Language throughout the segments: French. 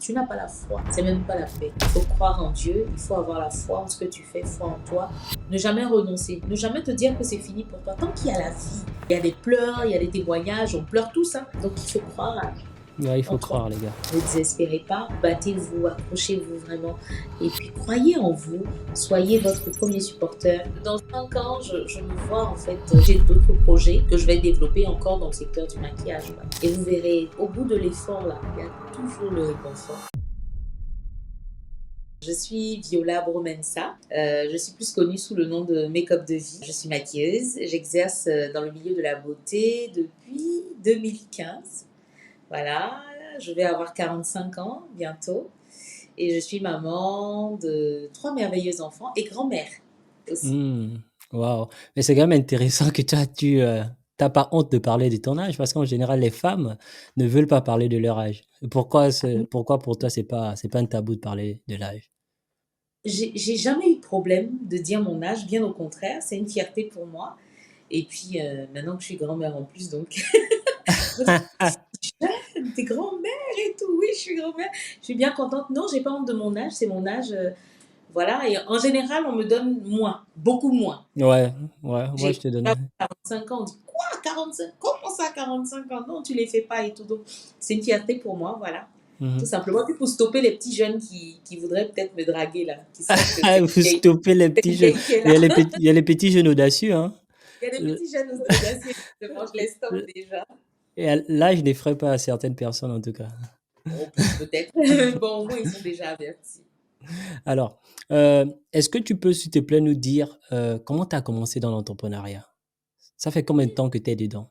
tu n'as pas la foi, c'est même pas la paix. Il faut croire en Dieu, il faut avoir la foi en ce que tu fais, foi en toi. Ne jamais renoncer, ne jamais te dire que c'est fini pour toi. Tant qu'il y a la vie, il y a des pleurs, il y a des témoignages, on pleure tous, hein. Donc il faut croire Ouais, il en faut toi. croire, les gars. Ne désespérez pas, battez-vous, accrochez-vous vraiment. Et puis croyez en vous, soyez votre premier supporter. Dans 5 ans, je me vois en fait, j'ai d'autres projets que je vais développer encore dans le secteur du maquillage. Voilà. Et vous verrez, au bout de l'effort, là, il y a toujours le réconfort. Je suis Viola Bromensa. Je suis plus connue sous le nom de Make-up de Vie. Je suis maquilleuse. J'exerce dans le milieu de la beauté depuis 2015. Voilà, je vais avoir 45 ans bientôt. Et je suis maman de 3 merveilleux enfants et grand-mère aussi. Mmh. Waouh! Mais c'est quand même intéressant que toi, tu pas honte de parler de ton âge parce qu'en général, les femmes ne veulent pas parler de leur âge. Pourquoi pour toi, c'est pas un tabou de parler de l'âge? J'ai jamais eu de problème de dire mon âge, bien au contraire, c'est une fierté pour moi. Et puis maintenant que je suis grand-mère en plus, donc jeune, t'es grand-mère et tout, oui, je suis grand-mère. Je suis bien contente. Non, j'ai pas honte de mon âge, c'est mon âge. Voilà, et en général, on me donne moins, beaucoup moins. Ouais, ouais, moi je J'ai te donne 45 ans, on dit quoi 45? Comment ça 45 ans? Non, tu les fais pas et tout. Donc, c'est une fierté pour moi, voilà. Tout mmh simplement. Puis pour stopper les petits jeunes qui voudraient peut-être me draguer là, qui savent que Ah, vous stoppez les c'est petits une jeunes. vieille qui est Il y là. a les petits jeunes audacieux, hein. Il y a des L petits jeunes audacieux, justement, je les stoppe déjà. et à l'âge n'effraie pas certaines personnes, en tout cas. Oh, peut-être. Bon, au moins, ils sont déjà avertis. Alors, est-ce que tu peux, s'il te plaît, nous dire, comment tu as commencé dans l'entrepreneuriat? Ça fait combien de temps que tu es dedans?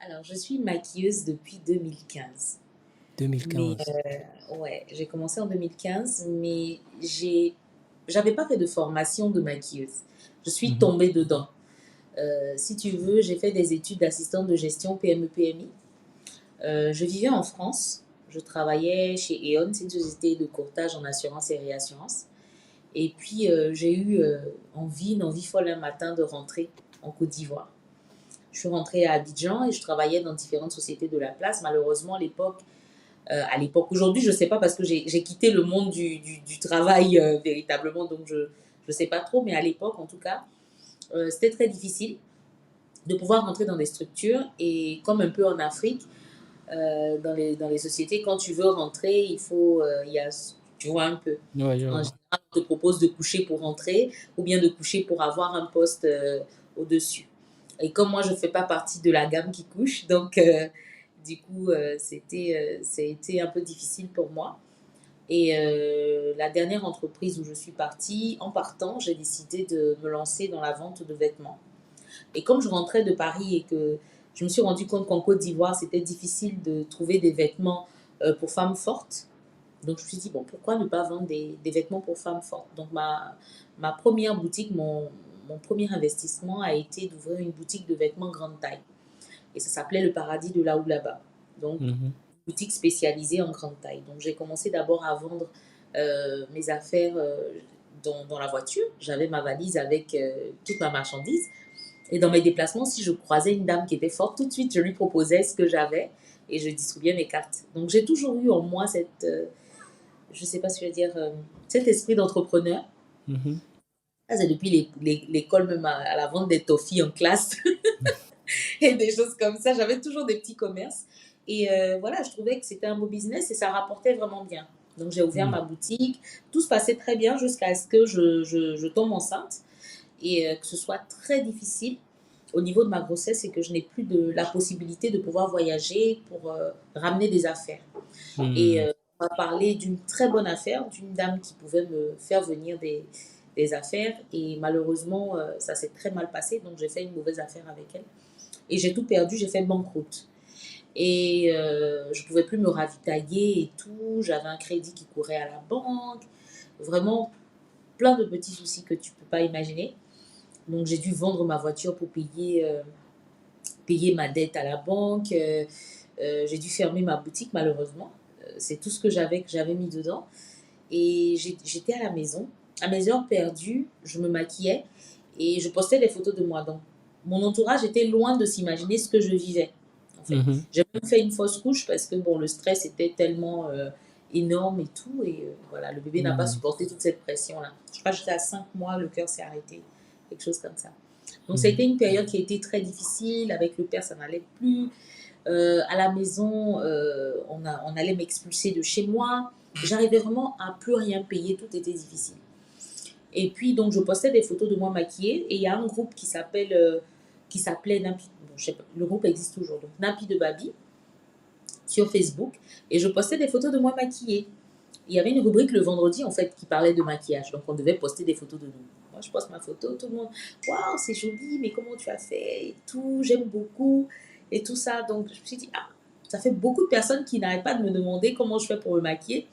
Alors, je suis maquilleuse depuis 2015. Mais 2015. ouais, j'ai commencé en 2015, mais j'avais pas fait de formation de maquilleuse. Je suis Mmh. tombée dedans. Si tu veux, j'ai fait des études d'assistante de gestion PME-PMI. Je vivais en France. Je travaillais chez E.ON, c'est une société de courtage en assurance et réassurance. Et puis, j'ai eu une envie folle un matin de rentrer en Côte d'Ivoire. Je suis rentrée à Abidjan et je travaillais dans différentes sociétés de la place. Malheureusement, à l'époque, aujourd'hui, je ne sais pas parce que j'ai quitté le monde du travail véritablement, donc je ne sais pas trop, mais à l'époque, en tout cas, c'était très difficile de pouvoir rentrer dans des structures. Et comme un peu en Afrique, dans les sociétés, quand tu veux rentrer, tu vois un peu. Ouais, je En vois. général, on te propose de coucher pour rentrer ou bien de coucher pour avoir un poste au-dessus. Et comme moi, je ne fais pas partie de la gamme qui couche, donc du coup, ça a été un peu difficile pour moi. Et la dernière entreprise où je suis partie, en partant, j'ai décidé de me lancer dans la vente de vêtements. Et comme je rentrais de Paris et que je me suis rendu compte qu'en Côte d'Ivoire, c'était difficile de trouver des vêtements pour femmes fortes, donc je me suis dit, bon, pourquoi ne pas vendre des vêtements pour femmes fortes? Donc ma première boutique, mon premier investissement a été d'ouvrir une boutique de vêtements grande taille. Et ça s'appelait le Paradis de là ou là-bas. Donc, Mmh. boutique spécialisée en grande taille. Donc j'ai commencé d'abord à vendre mes affaires dans la voiture. J'avais ma valise avec toute ma marchandise. Et dans mes déplacements, si je croisais une dame qui était forte, tout de suite, je lui proposais ce que j'avais et je distribuais mes cartes. Donc j'ai toujours eu en moi je ne sais pas si je veux dire, cet esprit d'entrepreneur. Mmh. Ça, c'est depuis l'école, même à la vente des toffees en classe et des choses comme ça. J'avais toujours des petits commerces. Et voilà, je trouvais que c'était un beau business et ça rapportait vraiment bien. Donc j'ai ouvert Mmh. ma boutique. Tout se passait très bien jusqu'à ce que je tombe enceinte et que ce soit très difficile au niveau de ma grossesse et que je n'ai plus la possibilité de pouvoir voyager pour ramener des affaires. Et Mmh. on m'a parlé d'une très bonne affaire, d'une dame qui pouvait me faire venir des affaires. Et malheureusement, ça s'est très mal passé. Donc, j'ai fait une mauvaise affaire avec elle. Et j'ai tout perdu, j'ai fait banqueroute. Et je ne pouvais plus me ravitailler et tout. J'avais un crédit qui courait à la banque. Vraiment, plein de petits soucis que tu ne peux pas imaginer. Donc, j'ai dû vendre ma voiture pour payer ma dette à la banque. J'ai dû fermer ma boutique, malheureusement. C'est tout ce que j'avais mis dedans. Et j'étais à la maison. À mes heures perdues, je me maquillais et je postais des photos de moi. Donc, mon entourage était loin de s'imaginer ce que je vivais, en fait. Mmh. J'ai même fait une fausse couche parce que, bon, le stress était tellement énorme et tout. Et voilà, le bébé n'a pas Mhm. supporté toute cette pression-là. Je crois que j'étais à 5 mois, le cœur s'est arrêté, quelque chose comme ça. Donc, ça a Mhm. été une période qui a été très difficile. Avec le père, ça n'allait plus. À la maison, on allait m'expulser de chez moi. J'arrivais vraiment à plus rien payer, tout était difficile. Et puis, donc, je postais des photos de moi maquillée. Et il y a un groupe qui s'appelait Napi. Bon, je sais pas, le groupe existe toujours. Donc, Napi de Babi sur Facebook. Et je postais des photos de moi maquillée. Il y avait une rubrique le vendredi, en fait, qui parlait de maquillage. Donc, on devait poster des photos de nous. Moi, je poste ma photo, tout le monde, waouh, c'est joli, mais comment tu as fait et tout, j'aime beaucoup et tout ça. Donc, je me suis dit, ah, ça fait beaucoup de personnes qui n'arrêtent pas de me demander comment je fais pour me maquiller.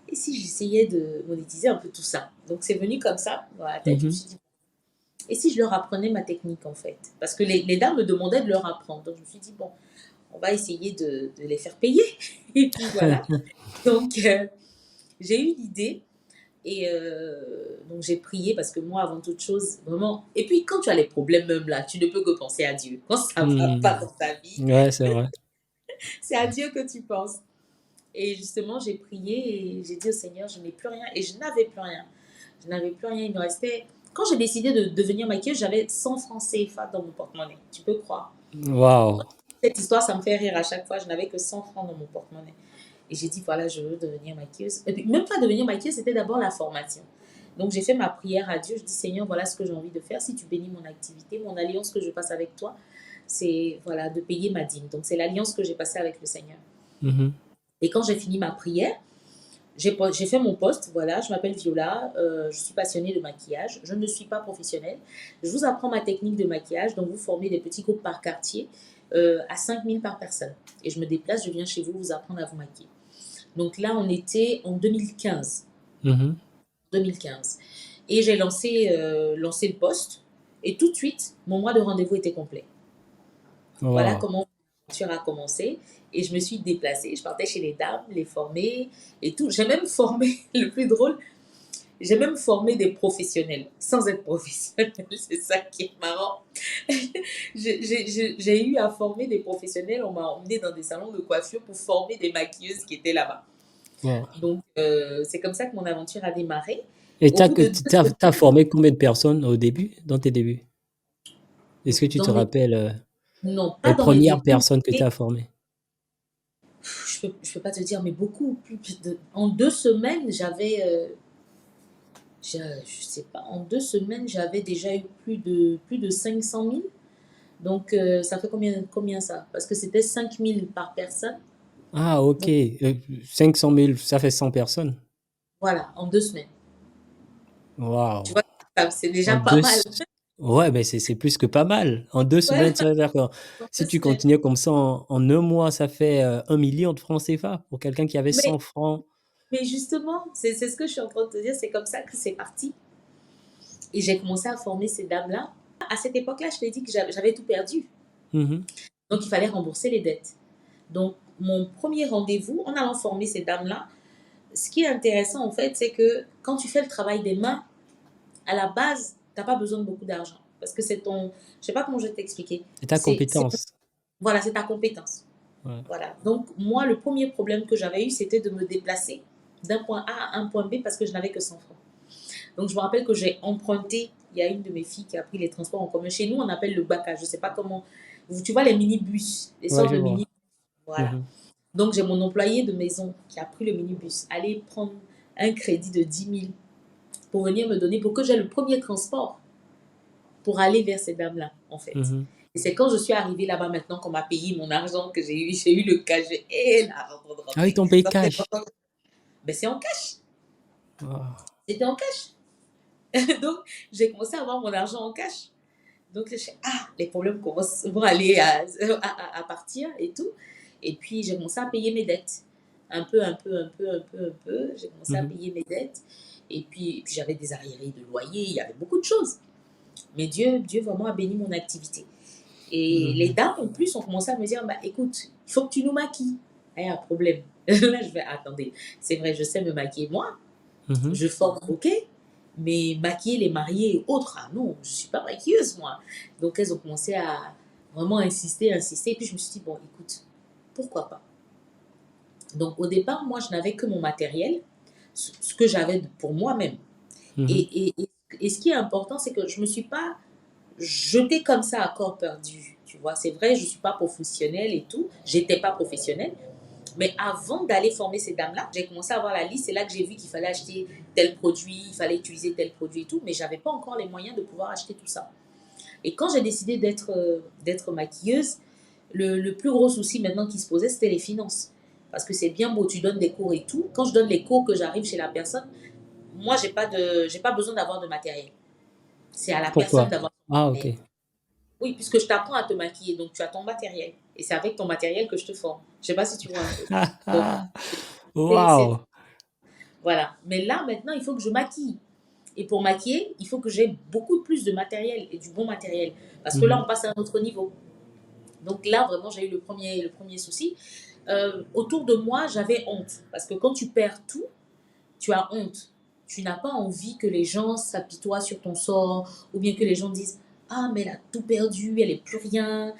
Et si j'essayais de monétiser un peu tout ça? Donc, c'est venu comme ça dans la tête. Je me Mhm. suis dit, et si je leur apprenais ma technique, en fait? Parce que les dames me demandaient de leur apprendre. Donc, je me suis dit, bon, on va essayer de les faire payer. Et puis voilà. Donc, j'ai eu l'idée. Et donc j'ai prié parce que moi, avant toute chose, vraiment. Et puis quand tu as les problèmes même là, tu ne peux que penser à Dieu. Quand ça ne va pas Mhm. dans ta vie, Ouais, c'est vrai. c'est à Dieu que tu penses. Et justement, j'ai prié et j'ai dit au Seigneur, je n'ai plus rien. Et je n'avais plus rien. Je n'avais plus rien. Il me restait. Quand j'ai décidé de devenir maquilleuse, j'avais 100 francs CFA dans mon porte-monnaie. Tu peux croire. Waouh. Cette histoire, ça me fait rire à chaque fois. Je n'avais que 100 francs dans mon porte-monnaie. Et j'ai dit, voilà, je veux devenir maquilleuse. Et puis, même pas devenir maquilleuse, c'était d'abord la formation. Donc, j'ai fait ma prière à Dieu. Je dis, Seigneur, voilà ce que j'ai envie de faire. Si tu bénis mon activité, mon alliance que je passe avec toi, c'est voilà, de payer ma dîme. Donc, c'est l'alliance que j'ai passée avec le Seigneur. Mhm. Et quand j'ai fini ma prière, j'ai fait mon poste. Voilà, je m'appelle Viola. Je suis passionnée de maquillage. Je ne suis pas professionnelle. Je vous apprends ma technique de maquillage. Donc, vous formez des petits groupes par quartier à 5 000 par personne. Et je me déplace, je viens chez vous vous apprendre à vous maquiller. Donc là, on était en 2015. Mhm. 2015. Et j'ai lancé le poste. Et tout de suite, mon mois de rendez-vous était complet. Voilà Waouh. comment l'aventure a commencé. Et je me suis déplacée. Je partais chez les dames, les former et tout. J'ai même formé, le plus drôle, j'ai même formé des professionnels sans être professionnel. C'est ça qui est marrant. J'ai eu à former des professionnels. On m'a emmené dans des salons de coiffure pour former des maquilleuses qui étaient là-bas. Waouh. Donc, c'est comme ça que mon aventure a démarré. Et Au bout de 2 semaines, t'as formé combien de personnes au début, dans tes débuts? Est-ce que tu te dans mes, rappelles non, pas les dans mes premières débuts, personnes que tu mais as formées? je peux pas te dire, mais beaucoup. En 2 semaines, je sais pas, en 2 semaines, j'avais déjà eu plus de 500 000. Donc, ça fait combien ça? Parce que c'était 5 000 par personne. Ah, ok. Donc, 500 000, ça fait 100 personnes. voilà, en 2 semaines. Tu Waouh. vois, c'est déjà En pas deux... mal. Ouais, mais c'est plus que pas mal. En 2 semaines, Ouais, ça veut dire que en si deux tu semaines. continuais comme ça, en un mois, ça fait 1 million de francs CFA pour quelqu'un qui avait Mais, 100 francs. mais justement, c'est ce que je suis en train de te dire. C'est comme ça que c'est parti. Et j'ai commencé à former ces dames-là. À cette époque-là, je t'ai dit que j'avais tout perdu. Mhm. Donc, il fallait rembourser les dettes. Donc, mon premier rendez-vous, en allant former ces dames-là, ce qui est intéressant, en fait, c'est que quand tu fais le travail des mains, à la base, tu n'as pas besoin de beaucoup d'argent. Parce que c'est ton... Je ne sais pas comment je vais t'expliquer. C'est ta compétence. Voilà, c'est ta compétence. Ouais. Voilà. Donc, moi, le premier problème que j'avais eu, c'était de me déplacer d'un point A à un point B parce que je n'avais que 100 francs. Donc, je me rappelle que j'ai emprunté. Il y a une de mes filles qui a pris les transports en commun. Chez nous, on appelle le BACA. Je ne sais pas comment. Tu vois les minibus, les Ouais, sortes je de vois. mini. Voilà. Mhm. Donc, j'ai mon employé de maison qui a pris le minibus, aller prendre un crédit de 10 000 pour venir me donner, pour que j'ai le premier transport pour aller vers ces dames-là, en fait. Mhm. Et c'est quand je suis arrivée là-bas maintenant qu'on m'a payé mon argent, que j'ai eu le cash. Et l'argent de Ah oui, rentrer. ton paye Ça fait cash. longtemps. Ben, c'est en cash. Ah. C'était en cash. Donc, j'ai commencé à avoir mon argent en cash. Donc, les problèmes vont aller à partir et tout. Et puis, j'ai commencé à payer mes dettes. Un peu, un peu, un peu, un peu, un peu. J'ai commencé à Mhm. payer mes dettes. Et puis j'avais des arriérés de loyer. Il y avait beaucoup de choses. Mais Dieu vraiment a béni mon activité. Et les Mhm. dames, en plus, ont commencé à me dire, bah, écoute, il faut que tu nous maquilles. Il y a un problème. Là, je vais, attendez, c'est vrai, je sais me maquiller moi. Mhm. Je forme, ok. Mais maquiller les mariés et autres, ah non, je ne suis pas maquilleuse, moi. Donc, elles ont commencé à vraiment insister, insister. Et puis, je me suis dit, bon, écoute, pourquoi pas? Donc, au départ, moi, je n'avais que mon matériel, ce que j'avais pour moi-même. Mhm. Et ce qui est important, c'est que je ne me suis pas jetée comme ça à corps perdu. Tu vois, c'est vrai, je ne suis pas professionnelle et tout. J'étais pas professionnelle. Mais avant d'aller former ces dames-là, j'ai commencé à avoir la liste. C'est là que j'ai vu qu'il fallait acheter tel produit, il fallait utiliser tel produit et tout. Mais je n'avais pas encore les moyens de pouvoir acheter tout ça. Et quand j'ai décidé d'être maquilleuse, le plus gros souci maintenant qui se posait, c'était les finances. Parce que c'est bien beau, tu donnes des cours et tout. Quand je donne les cours, que j'arrive chez la personne, moi, j'ai pas besoin d'avoir de matériel. C'est à la personne Pourquoi? d'avoir Ah, son ok. matériel. Oui, puisque je t'apprends à te maquiller, donc tu as ton matériel. Et c'est avec ton matériel que je te forme. Je sais pas si tu vois un peu. Donc, c'est Waouh. voilà. Mais là, maintenant, il faut que je maquille. Et pour maquiller, il faut que j'ai beaucoup plus de matériel et du bon matériel. Parce que là, Mhm. on passe à un autre niveau. Donc là, vraiment, j'ai eu le premier souci. Autour de moi, j'avais honte. Parce que quand tu perds tout, tu as honte. Tu n'as pas envie que les gens s'apitoient sur ton sort ou bien que les gens disent ah, mais elle a tout perdu, elle n'est plus rien.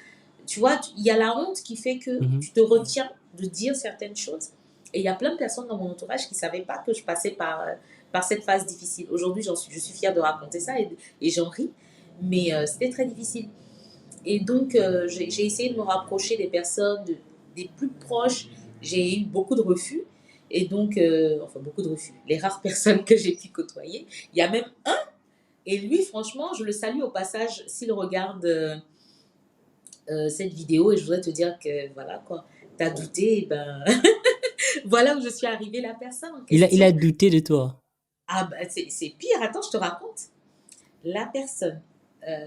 Tu vois, il y a la honte qui fait que Mhm. tu te retiens de dire certaines choses. Et il y a plein de personnes dans mon entourage qui ne savaient pas que je passais par cette phase difficile. Aujourd'hui, je suis fière de raconter ça et j'en ris. Mais c'était très difficile. Et donc, j'ai essayé de me rapprocher des personnes, des plus proches. J'ai eu beaucoup de refus. Et donc, enfin, beaucoup de refus. Les rares personnes que j'ai pu côtoyer. Il y a même un. Et lui, franchement, je le salue au passage s'il regarde cette vidéo. Et je voudrais te dire que, voilà, quoi. T'as douté, et ben, voilà où je suis arrivée, la personne en Il a question. douté de toi. Ah, bah, c'est pire. Attends, je te raconte. La personne, euh,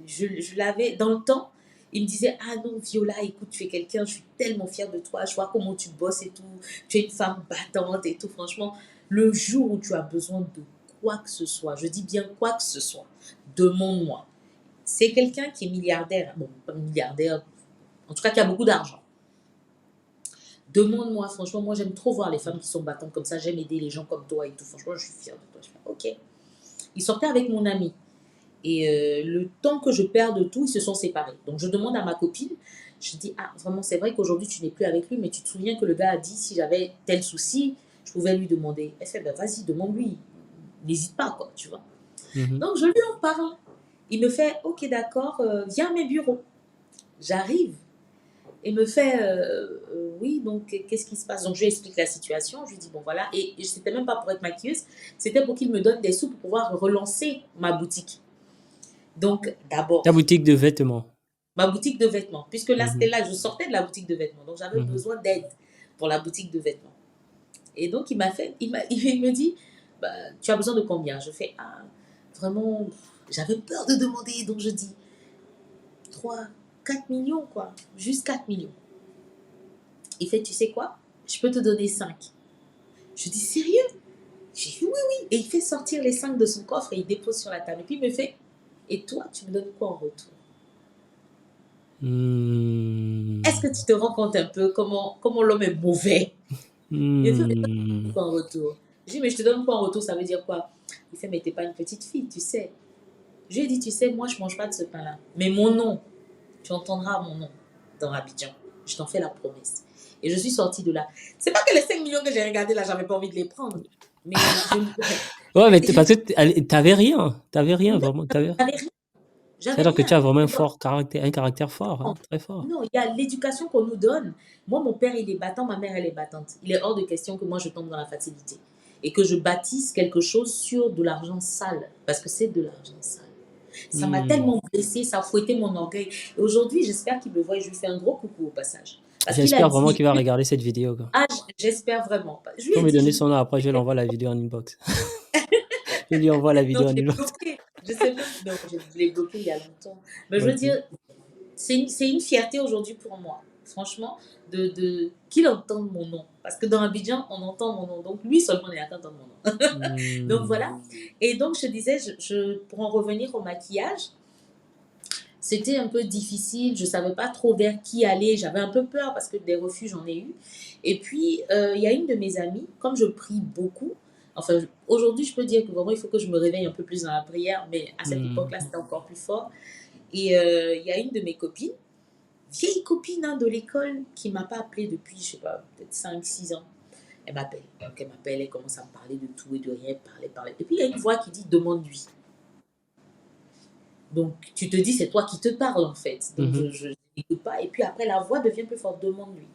je l'avais dans le temps, il me disait ah non Viola, écoute, tu es quelqu'un, je suis tellement fière de toi, je vois comment tu bosses et tout, tu es une femme battante et tout. Franchement, le jour où tu as besoin de quoi que ce soit, je dis bien quoi que ce soit, demande-moi. C'est quelqu'un qui est milliardaire, bon pas milliardaire, en tout cas qui a beaucoup d'argent. Demande-moi, franchement, moi j'aime trop voir les femmes qui sont battantes comme ça, j'aime aider les gens comme toi et tout, franchement je suis fière de toi. Je fais ok. Il sortait avec mon ami. Et le temps que je perds de tout, ils se sont séparés. Donc je demande à ma copine, je dis, ah vraiment c'est vrai qu'aujourd'hui tu n'es plus avec lui, mais tu te souviens que le gars a dit si j'avais tel souci, je pouvais lui demander. Elle fait, ben vas-y, demande-lui. N'hésite pas, quoi, tu vois. Mhm. Donc je lui en parle. Il me fait, ok d'accord, viens à mes bureaux. J'arrive. Il me fait, oui, donc qu'est-ce qui se passe. Donc je lui explique la situation, je lui dis, bon voilà, et c'était même pas pour être maquilleuse, c'était pour qu'il me donne des sous pour pouvoir relancer ma boutique. Donc Ta d'abord, boutique de vêtements. ma boutique de vêtements. Puisque là, c'était Mhm. là, je sortais de la boutique de vêtements. Donc, j'avais Mhm. besoin d'aide pour la boutique de vêtements. Et donc, il me dit, bah, tu as besoin de combien? Je fais, ah, vraiment, j'avais peur de demander. Donc, je dis, 3 4 millions, quoi. Juste 4 millions. Il fait, tu sais quoi? Je peux te donner 5. Je dis, sérieux? J'ai dit, oui, oui. Et il fait sortir les 5 de son coffre et il dépose sur la table. Et puis, il me fait, et toi, tu me donnes quoi en retour? Est-ce Hmm. que tu te rends compte un peu comment l'homme est mauvais? Il me fait, mais Hmm. quoi en retour? Je dis, mais je te donne quoi en retour? Ça veut dire quoi? Il fait, mais t'es pas une petite fille, tu sais. Je lui ai dit, tu sais, moi, je mange pas de ce pain-là. Mais mon nom, tu entendras mon nom dans Abidjan. Je t'en fais la promesse. Et je suis sortie de là. C'est pas que les 5 millions que j'ai regardés là, j'avais pas envie de les prendre. Mais je Ouais, mais je parce que t'avais rien. T'avais rien, vraiment. n'avais rien. J'avais C'est-à-dire que tu rien. as vraiment un fort caractère, un caractère fort, hein, très fort. Non, il y a l'éducation qu'on nous donne. Moi, mon père, il est battant, ma mère, elle est battante. Il est hors de question que moi, je tombe dans la facilité. Et que je bâtisse quelque chose sur de l'argent sale. Parce que c'est de l'argent sale. Ça m'a Hmm. tellement blessée, ça a fouetté mon orgueil. Et aujourd'hui, j'espère qu'il me voit et je lui fais un gros coucou au passage. Parce qu'il a J'espère vraiment dit, qu'il va regarder cette vidéo, quoi. ah, j'espère vraiment. Je Tu lui peux ai me dit, donner son nom après, je lui envoie la vidéo en inbox. Je lui envoie la non, vidéo je en l'ai inbox. bloqué. Je sais même, non, je l'ai bloqué il y a longtemps. Mais je veux Ok. dire, c'est une fierté aujourd'hui pour moi, franchement, qu'il entende mon nom. Parce que dans Abidjan, on entend mon nom. Donc lui seulement, il entend mon nom. Donc Hmm. voilà. Et donc je disais, pour en revenir au maquillage, c'était un peu difficile. Je ne savais pas trop vers qui aller. J'avais un peu peur parce que des refus, j'en ai eu. Et puis, il y a une de mes amies, comme je prie beaucoup, enfin, aujourd'hui, je peux dire que vraiment, il faut que je me réveille un peu plus dans la prière, mais à cette Hmm. époque-là, c'était encore plus fort. Et il y a une de mes copines vieille copine hein, de l'école qui m'a pas appelée depuis, je sais pas, peut-être 5 6 ans. Elle m'appelle. Donc elle m'appelle, elle commence à me parler de tout et de rien, parler. Et puis il y a une voix qui dit demande-lui. Donc tu te dis c'est toi qui te parles en fait. Donc Mhm. je n'écoute pas. Et puis après la voix devient plus forte, demande-lui.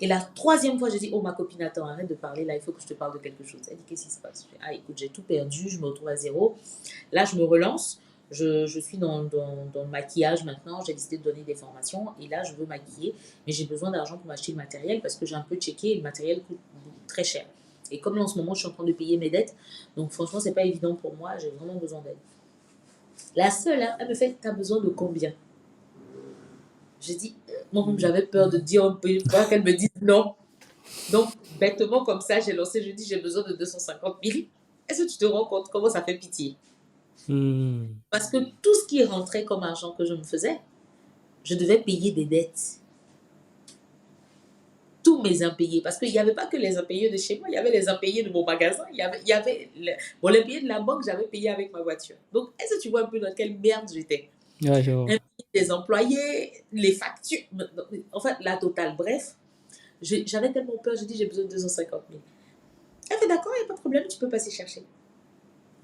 Et la troisième fois, je dis, oh ma copine, attends, arrête de parler, là, il faut que je te parle de quelque chose. Elle dit, qu'est-ce qui se passe? Je dis, ah écoute, j'ai tout perdu, je me retrouve à zéro. Là, je me relance. Je suis dans le maquillage maintenant. J'ai décidé de donner des formations. Et là, je veux maquiller. Mais j'ai besoin d'argent pour m'acheter le matériel parce que j'ai un peu checké et le matériel coûte très cher. Et comme là, en ce moment, je suis en train de payer mes dettes. Donc, franchement, c'est pas évident pour moi. J'ai vraiment besoin d'aide. La seule, hein, elle me fait, t'as besoin de combien? J'ai dit, moi-même, j'avais peur de dire un peu, pas qu'elle me dise non. Donc, bêtement, comme ça, j'ai lancé, je dis, j'ai besoin de 250 000. Est-ce que tu te rends compte comment ça fait pitié? Hmm. Parce que tout ce qui rentrait comme argent que je me faisais, je devais payer des dettes. Tous mes impayés. Parce qu'il n'y avait pas que les impayés de chez moi, il y avait les impayés de mon magasin, bon, les impayés de la banque, j'avais payé avec ma voiture. Donc, est-ce que tu vois un peu dans quelle merde j'étais? Ouais, je vois. Impayés des employés, les factures, en fait, la totale. Bref, j'avais tellement peur, j'ai dit, j'ai besoin de 250 000. Elle fait d'accord, il n'y a pas de problème, tu peux passer chercher.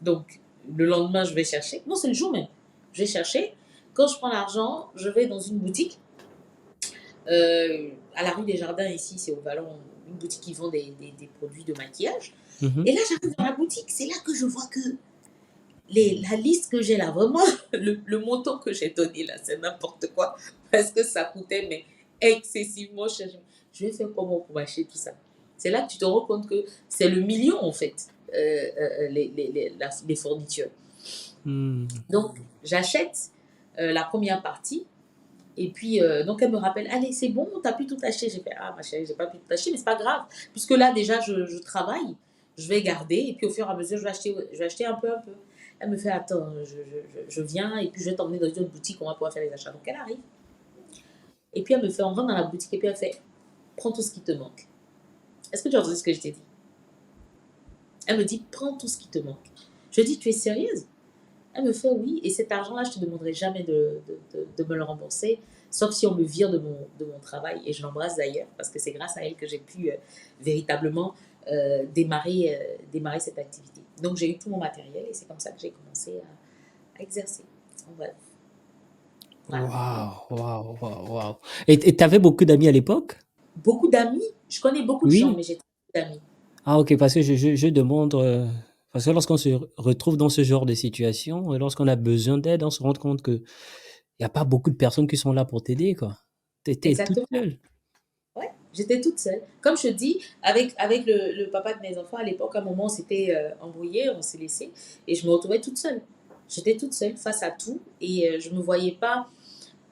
Donc, le lendemain, je vais chercher. Non, c'est le jour même. Je vais chercher. Quand je prends l'argent, je vais dans une boutique. À la rue des Jardins, ici, c'est au Vallon, une boutique qui vend des produits de maquillage. Mhm. Et là, j'arrive dans la boutique. C'est là que je vois que la liste que j'ai là, vraiment, le montant que j'ai donné là, c'est n'importe quoi. Parce que ça coûtait, mais excessivement cher. Je vais faire comment pour acheter tout ça? C'est là que tu te rends compte que c'est le million, en fait, les fournitures. Hmm. Donc, j'achète la première partie. Et puis, donc, elle me rappelle, allez, c'est bon, t'as pu tout acheter. J'ai fait, ah, ma chérie, j'ai pas pu tout acheter, mais c'est pas grave. Puisque là, déjà, je travaille, je vais garder. Et puis, au fur et à mesure, je vais acheter un peu, un peu. Elle me fait, attends, je viens et puis je vais t'emmener dans une autre boutique, on va pouvoir faire les achats. Donc, elle arrive. Et puis, elle me fait, on rentre dans la boutique et puis elle fait, prends tout ce qui te manque. Est-ce que tu as entendu ce que je t'ai dit? Elle me dit, prends tout ce qui te manque. Je dis, tu es sérieuse? Elle me fait oui, et cet argent-là, je ne te demanderai jamais de me le rembourser, sauf si on me vire de mon travail. Et je l'embrasse d'ailleurs, parce que c'est grâce à elle que j'ai pu véritablement démarrer cette activité. Donc j'ai eu tout mon matériel et c'est comme ça que j'ai commencé à exercer. En bref, voilà. Waouh, waouh, waouh, waouh. Et tu avais beaucoup d'amis à l'époque? Beaucoup d'amis, je connais beaucoup de gens, Oui. mais j'ai très peu d'amis. Ah, ok, parce que je demande, parce que lorsqu'on se retrouve dans ce genre de situation, et lorsqu'on a besoin d'aide, on se rend compte que il n'y a pas beaucoup de personnes qui sont là pour t'aider, quoi. Tu étais toute Exactement. seule. Ouais, j'étais toute seule. Comme je te dis, avec le papa de mes enfants, à l'époque, à un moment, on s'était embrouillé, on s'est laissé, et je me retrouvais toute seule. J'étais toute seule face à tout, et je ne me voyais pas.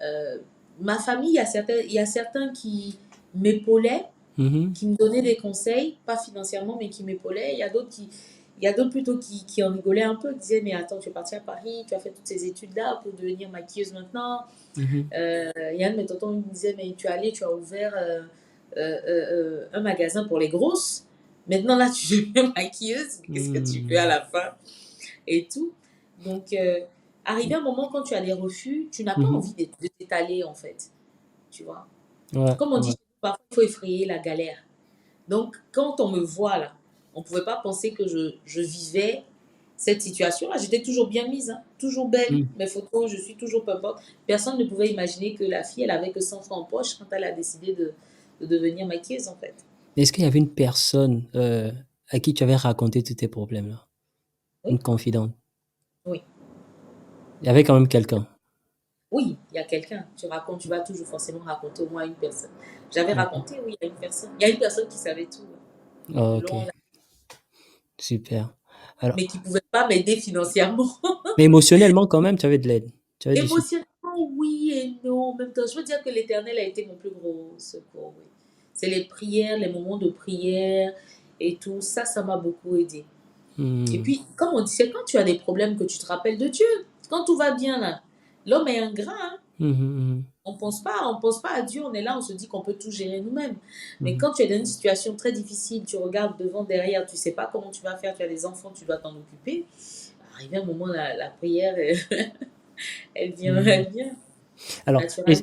euh, Ma famille, il y a certains qui m'épaulaient, Mhm, qui me donnaient des conseils, pas financièrement, mais qui m'épaulaient. Il y a d'autres plutôt qui en rigolaient un peu, qui disaient, mais attends, tu es partie à Paris, tu as fait toutes ces études-là pour devenir maquilleuse maintenant. mhm, Il y a un de mes tontons qui me disait, mais tu as ouvert un magasin pour les grosses. Maintenant, là, tu deviens maquilleuse. Qu'est-ce que tu fais à hmm, la fin? Et tout. Donc, arrivé un moment, quand tu as des refus, tu n'as pas mhm. envie de t'étaler, en fait. Tu vois? Ouais, Comme on dit, ouais. parfois, il faut effrayer la galère. Donc, quand on me voit là, on ne pouvait pas penser que je vivais cette situation-là. J'étais toujours bien mise, hein, toujours belle. Hmm. Mes photos, je suis toujours peu importe. Personne ne pouvait imaginer que la fille, elle avait que 100 francs en poche quand elle a décidé de devenir maquilleuse, en fait. Est-ce qu'il y avait une personne à qui tu avais raconté tous tes problèmes là? Une Oui, confidente? oui. Il y avait quand même quelqu'un. Oui, il y a quelqu'un. Tu racontes, tu vas toujours forcément raconter au moins à une personne. J'avais Mhm. raconté, oui, à une personne. Il y a une personne qui savait tout, Ah, le ok, long, super. Alors, mais qui ne pouvait pas m'aider financièrement. mais émotionnellement quand même, tu avais de l'aide. Tu avais du soutien. Émotionnellement, oui et non en même temps. Je veux dire que l'Éternel a été mon plus gros secours, oui. C'est les prières, les moments de prière et tout. Ça m'a beaucoup aidé. Et Hmm, puis, comme on dit, c'est quand tu as des problèmes que tu te rappelles de Dieu. Quand tout va bien, là. L'homme est ingrat, hein. mhm, On pense pas à Dieu, on est là, on se dit qu'on peut tout gérer nous-mêmes. Mais mhm, quand tu es dans une situation très difficile, tu regardes devant, derrière, tu sais pas comment tu vas faire, tu as des enfants, tu dois t'en occuper. Arrivé un moment, la prière, elle vient, mhm. elle vient Alors, naturellement.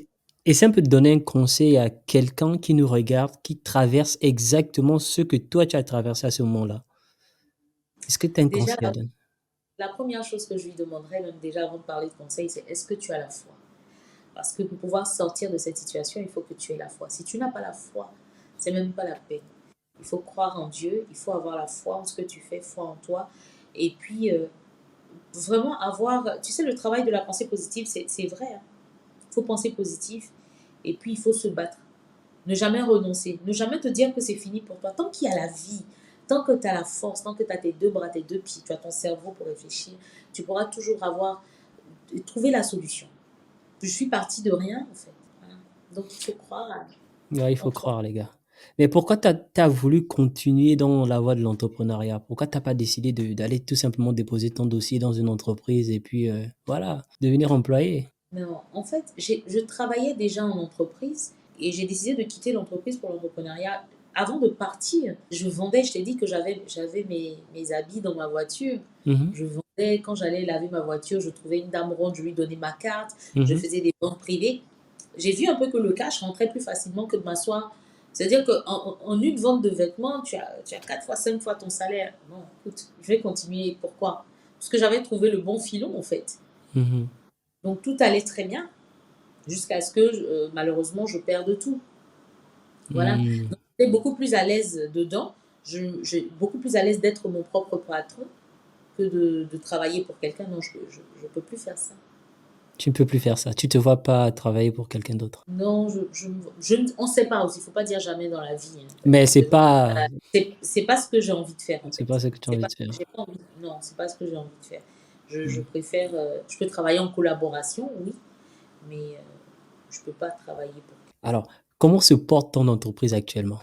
Essaie un peu de donner un conseil à quelqu'un qui nous regarde, qui traverse exactement ce que toi tu as traversé à ce moment-là. Est-ce que tu as un Déjà, conseil à donner? la première chose que je lui demanderais, même déjà avant de parler de conseils, c'est est-ce que tu as la foi? Parce que pour pouvoir sortir de cette situation, il faut que tu aies la foi. Si tu n'as pas la foi, c'est même pas la peine. Il faut croire en Dieu, il faut avoir la foi en ce que tu fais, foi en toi. Et puis, vraiment avoir, tu sais, le travail de la pensée positive, c'est vrai. Hein. Il faut penser positif et puis il faut se battre. Ne jamais renoncer. Ne jamais te dire que c'est fini pour toi. Tant qu'il y a la vie, tant que tu as la force, tant que tu as tes deux bras, tes deux pieds, tu as ton cerveau pour réfléchir, tu pourras toujours trouver la solution. Je suis partie de rien, en fait. Voilà. Donc, il faut croire Ouais, il en faut toi. croire, les gars. Mais pourquoi tu as voulu continuer dans la voie de l'entrepreneuriat? Pourquoi tu pas décidé d'aller tout simplement déposer ton dossier dans une entreprise et puis, voilà, devenir employé? Non, en fait, je travaillais déjà en entreprise et j'ai décidé de quitter l'entreprise pour l'entrepreneuriat. Avant de partir, je vendais, je t'ai dit que j'avais mes habits dans ma voiture. Mmh. Je vendais, quand j'allais laver ma voiture, je trouvais une dame ronde, je lui donnais ma carte, je Mmh. faisais des ventes privées. J'ai vu un peu que le cash rentrait plus facilement que de m'asseoir. C'est-à-dire qu'en une vente de vêtements, tu as 4 fois, 5 fois ton salaire. Non, écoute, je vais continuer. Pourquoi? Parce que j'avais trouvé le bon filon, en fait. Mmh. Donc tout allait très bien jusqu'à ce que malheureusement je perde tout. Voilà. Mmh. Donc j'étais beaucoup plus à l'aise dedans. Je beaucoup plus à l'aise d'être mon propre patron que de travailler pour quelqu'un. Non, je peux plus faire ça. Tu ne peux plus faire ça. Tu te vois pas travailler pour quelqu'un d'autre. Non, on ne sait pas aussi. Il ne faut pas dire jamais dans la vie. Hein. Mais c'est pas C'est pas ce que j'ai envie de faire en c'est fait. pas ce que tu as C'est envie pas, de faire. j'ai pas envie, non, c'est pas ce que j'ai envie de faire. Je Mmh. préfère, je peux travailler en collaboration, oui, mais je peux pas travailler pour. Alors, comment se porte ton entreprise actuellement?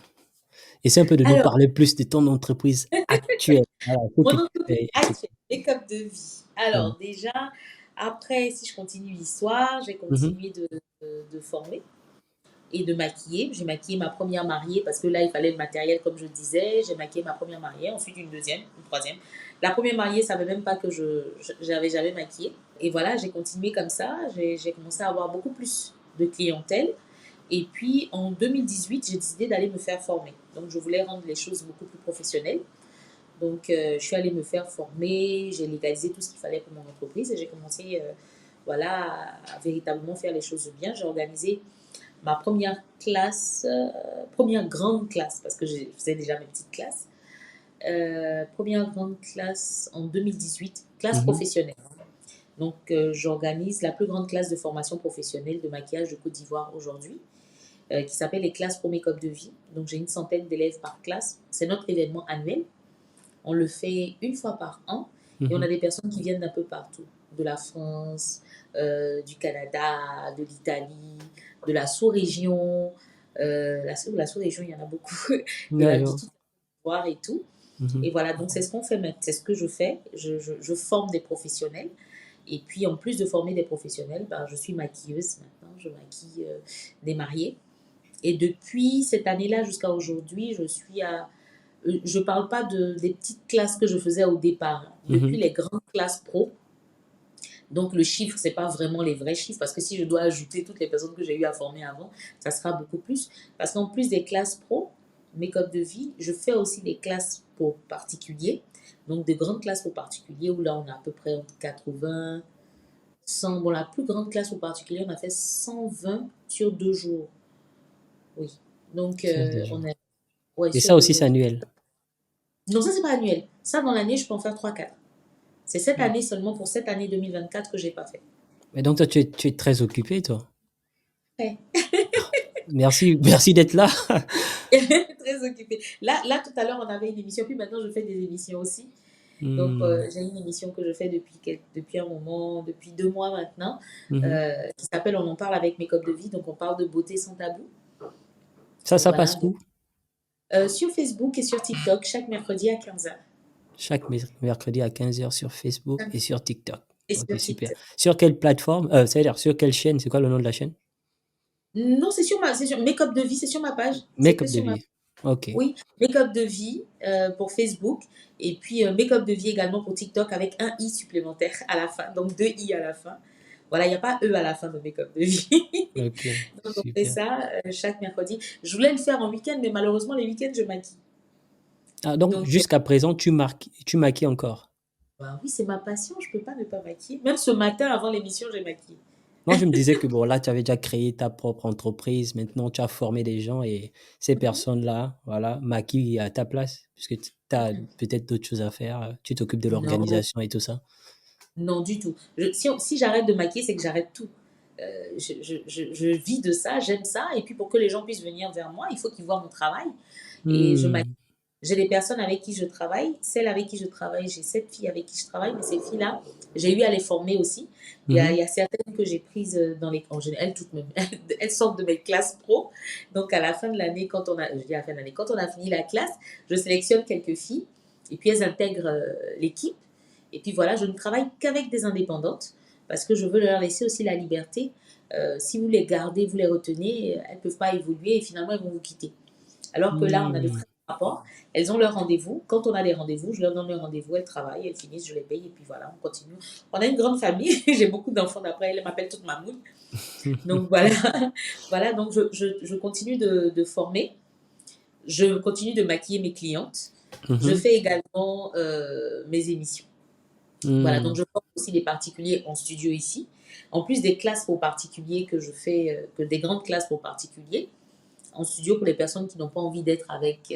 Essaie un peu de nous Alors, parler plus de ton entreprise actuelle. Voilà, ce que mon tu entreprise fais et tout. actuelle, Make-up de vie. Ouais. Alors déjà, après, si je continue l'histoire, j'ai Mmh mh. continué de former et de maquiller. J'ai maquillé ma première mariée parce que là, il fallait le matériel, comme je disais. J'ai maquillé ma première mariée, ensuite une deuxième, une troisième. La première mariée ne savait même pas que j'avais jamais maquillé. Et voilà, j'ai continué comme ça. J'ai commencé à avoir beaucoup plus de clientèle. Et puis en 2018, j'ai décidé d'aller me faire former. Donc je voulais rendre les choses beaucoup plus professionnelles. Donc, je suis allée me faire former, j'ai légalisé tout ce qu'il fallait pour mon entreprise et j'ai commencé voilà, à véritablement faire les choses bien. J'ai organisé ma première classe, première grande classe, parce que je faisais déjà mes petites classes. Première grande classe en 2018, classe Mmh. professionnelle. Donc, j'organise la plus grande classe de formation professionnelle de maquillage de Côte d'Ivoire aujourd'hui, qui s'appelle les classes Pro Make-up de vie. Donc, j'ai une centaine d'élèves par classe. C'est notre événement annuel. On le fait une fois par an et on Mmh. a des personnes qui viennent d'un peu partout, de la France, du Canada, de l'Italie, de la sous-région. La sous-région, il y en a beaucoup. Il y en Ouais, a je de vois. toute voir et tout. Mmh. Et voilà, donc c'est ce qu'on fait maintenant, c'est ce que je fais. Je forme des professionnels. Et puis en plus de former des professionnels, ben, je suis maquilleuse maintenant. Je maquille des mariés. Et depuis cette année-là jusqu'à aujourd'hui, je ne parle pas des petites classes que je faisais au départ. Depuis Mmh. les grandes classes pro, donc le chiffre, ce n'est pas vraiment les vrais chiffres, parce que si je dois ajouter toutes les personnes que j'ai eu à former avant, ça sera beaucoup plus. Parce qu'en plus des classes pro, make-up de vie, je fais aussi des classes pour particuliers. Donc des grandes classes pour particuliers, où là on a à peu près entre 80, 100. Bon, la plus grande classe pour particuliers, on a fait 120 sur 2 jours. Oui. Donc Ça se joue. on est ouais, Et sur ça deux aussi, jours. c'est annuel? Non, ça, c'est pas annuel. Ça, dans l'année, je peux en faire 3, 4. C'est cette Mmh. année seulement, pour cette année 2024, que j'ai pas fait. Mais donc toi, tu es très occupé, toi? Ouais. Merci merci d'être là. Très occupée. Là, tout à l'heure, on avait une émission, puis maintenant, je fais des émissions aussi. Donc, Mmh. j'ai une émission que je fais depuis un moment, depuis 2 mois maintenant, Mmh. qui s'appelle On en parle avec Make-up de vie. Donc, on parle de beauté sans tabou. Ça, Donc, ça voilà. passe Donc, où? sur Facebook et sur TikTok, chaque mercredi à 15h. Chaque mercredi à 15 heures sur Facebook et sur TikTok. Et OK, sur super. TikTok. Sur quelle plateforme? C'est-à-dire sur quelle chaîne? C'est quoi le nom de la chaîne? Non, c'est sur Make-up de vie, c'est sur ma page. C'est que Make-up de sur ma. vie. OK. Oui, Make-up de vie pour Facebook et puis Make-up de vie également pour TikTok avec un i supplémentaire à la fin, donc 2 i à la fin. Voilà, il n'y a pas E à la fin de Make-up de vie. Ok, Donc, on fait super. ça chaque mercredi. Je voulais le faire en week-end, mais malheureusement, les week-ends, je maquille. Ah, donc Donc, jusqu'à présent, tu maquilles encore. bah oui, c'est ma passion, je peux pas ne pas maquiller. Même ce matin, avant l'émission, j'ai maquillé. Moi, je me disais que bon, là, tu avais déjà créé ta propre entreprise. Maintenant, tu as formé des gens et ces Mhm. personnes-là, voilà, maquillent à ta place, puisque tu as peut-être d'autres choses à faire. Tu t'occupes de Non, l'organisation et tout ça. non, du tout. Si j'arrête de maquiller, c'est que j'arrête tout. Je vis de ça, j'aime ça. Et puis, pour que les gens puissent venir vers moi, il faut qu'ils voient mon travail. Et je maquille. Hmm. J'ai des personnes avec qui je travaille. Celles avec qui je travaille, j'ai 7 filles avec qui je travaille, mais ces filles-là, j'ai eu à les former aussi. Il y Mhm. a certaines que j'ai prises dans les. En général, elles, toutes même, elles sortent de mes classes pro. Donc, à la fin de l'année, quand on a. Je dis à la fin de l'année, quand on a fini la classe, je sélectionne quelques filles et puis elles intègrent l'équipe. Et puis voilà, je ne travaille qu'avec des indépendantes parce que je veux leur laisser aussi la liberté. Si vous les gardez, vous les retenez, elles ne peuvent pas évoluer et finalement elles vont vous quitter. Alors que là, on a de Hmm. très bons rapports. Elles ont leur rendez-vous. Quand on a des rendez-vous, je leur donne leur rendez-vous, elles travaillent, elles finissent, je les paye et puis voilà, on continue. On a une grande famille. J'ai beaucoup d'enfants d'après. Elles m'appellent toute mamoune. Donc voilà, voilà. Donc je continue de former. Je continue de maquiller mes clientes. Je Mhm. fais également mes émissions. Voilà, donc Hmm. je forme aussi des particuliers en studio ici. En plus des classes pour particuliers que je fais, que des grandes classes pour particuliers en studio pour les personnes qui n'ont pas envie d'être avec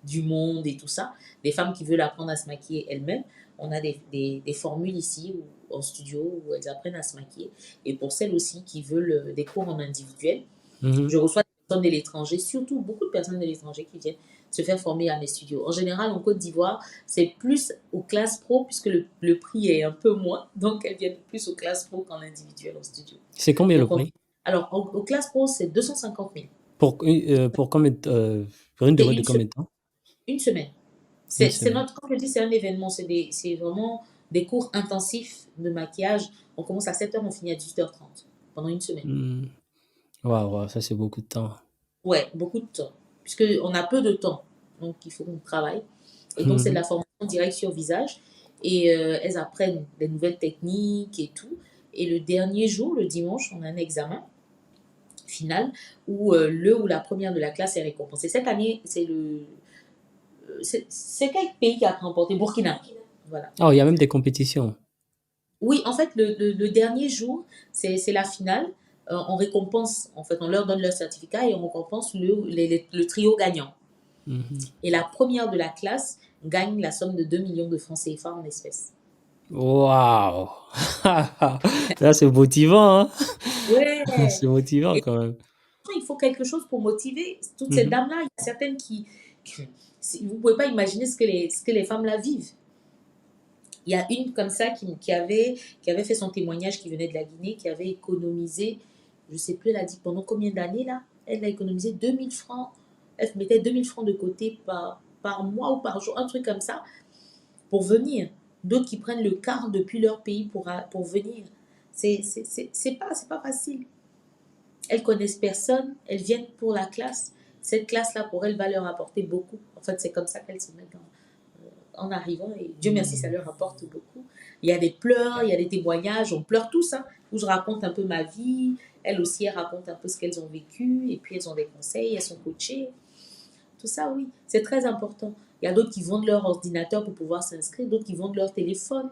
du monde et tout ça, des femmes qui veulent apprendre à se maquiller elles-mêmes. On a des formules ici en studio où elles apprennent à se maquiller. Et pour celles aussi qui veulent des cours en individuel, Mhm. je reçois des personnes de l'étranger, surtout beaucoup de personnes de l'étranger qui viennent se faire former à mes studios. En général, en Côte d'Ivoire, c'est plus aux classes pro puisque le prix est un peu moins. Donc, elles viennent plus aux classes pro qu'en individuel en studio. C'est combien le Donc, prix? alors, aux classes pro, c'est 250 000. Pour combien pour une durée Et de combien de temps? une semaine. Une C'est semaine. notre, comme je dis, c'est un événement. C'est vraiment des cours intensifs de maquillage. On commence à 7h, on finit à 18h30 pendant une semaine. Hmm. Waouh, waouh, ça c'est beaucoup de temps. Ouais, beaucoup de temps. Puisqu'on a peu de temps. Donc, il faut qu'on travaille. Et donc, c'est de Mhm. la formation directe sur visage. Et elles apprennent des nouvelles techniques et tout. Et le dernier jour, le dimanche, on a un examen final où le ou la première de la classe est récompensée. Cette année, c'est quel pays qui a remporté? Burkina. Voilà. Oh, il y a même des compétitions. Oui, en fait, le dernier jour, c'est la finale. On récompense, en fait, on leur donne leur certificat et on récompense le trio gagnant. Mhm. Et la première de la classe gagne la somme de 2 millions de francs CFA en espèces. Waouh! Ça, c'est motivant, hein? Ouais. C'est motivant Et quand même. il faut quelque chose pour motiver toutes ces Mhm. dames-là. Il y a certaines vous ne pouvez pas imaginer ce que les femmes-là vivent. Il y a une comme ça qui avait fait son témoignage, qui venait de la Guinée, qui avait économisé, je ne sais plus, elle a dit pendant combien d'années là, elle a économisé 2000 francs. Elle mettait 2000 francs de côté par mois ou par jour, un truc comme ça, pour venir. D'autres qui prennent le car depuis leur pays pour venir. C'est pas facile. Elles connaissent personne, elles viennent pour la classe. Cette classe-là, pour elles, va leur apporter beaucoup. En fait, c'est comme ça qu'elles se mettent en arrivant et Dieu merci, ça leur apporte beaucoup. Il y a des pleurs, il y a des témoignages, on pleure tous, hein, où je raconte un peu ma vie. Elles aussi, elles racontent un peu ce qu'elles ont vécu et puis elles ont des conseils, elles sont coachées. Tout ça, oui, c'est très important. Il y a d'autres qui vendent leur ordinateur pour pouvoir s'inscrire, d'autres qui vendent leur téléphone.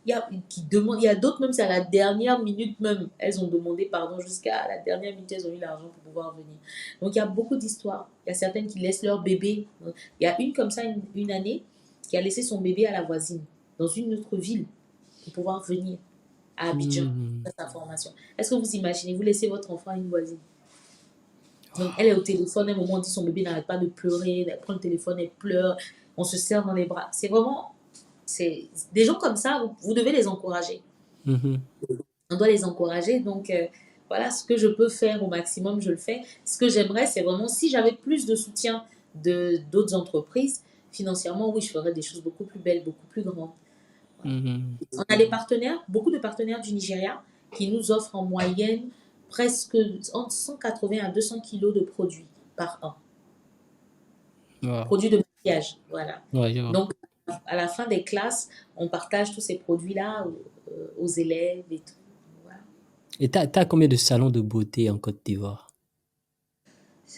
Il y a d'autres même, c'est à la dernière minute même, elles ont demandé pardon jusqu'à la dernière minute, elles ont eu l'argent pour pouvoir venir. Donc il y a beaucoup d'histoires. Il y a certaines qui laissent leur bébé. Il y a une comme ça, une année, qui a laissé son bébé à la voisine, dans une autre ville, pour pouvoir venir à Abidjan, Mhm. faire sa formation. Est-ce que vous imaginez, vous laissez votre enfant à une voisine? Donc elle est au téléphone, à un moment, on dit son bébé n'arrête pas de pleurer, elle prend le téléphone, elle pleure, on se serre dans les bras. C'est vraiment, c'est des gens comme ça, vous devez les encourager. Mhm. On doit les encourager. Donc, voilà, ce que je peux faire au maximum, je le fais. Ce que j'aimerais, c'est vraiment, si j'avais plus de soutien de d'autres entreprises, financièrement, oui, je ferais des choses beaucoup plus belles, beaucoup plus grandes. Voilà. Mhm. On a des partenaires, beaucoup de partenaires du Nigeria qui nous offrent en moyenne presque entre 180 à 200 kilos de produits par an. Wow. Produits de maquillage, voilà. Ouais, je vois. Donc, à la fin des classes, on partage tous ces produits-là aux élèves et tout. Voilà. Et t'as combien de salons de beauté en Côte d'Ivoire?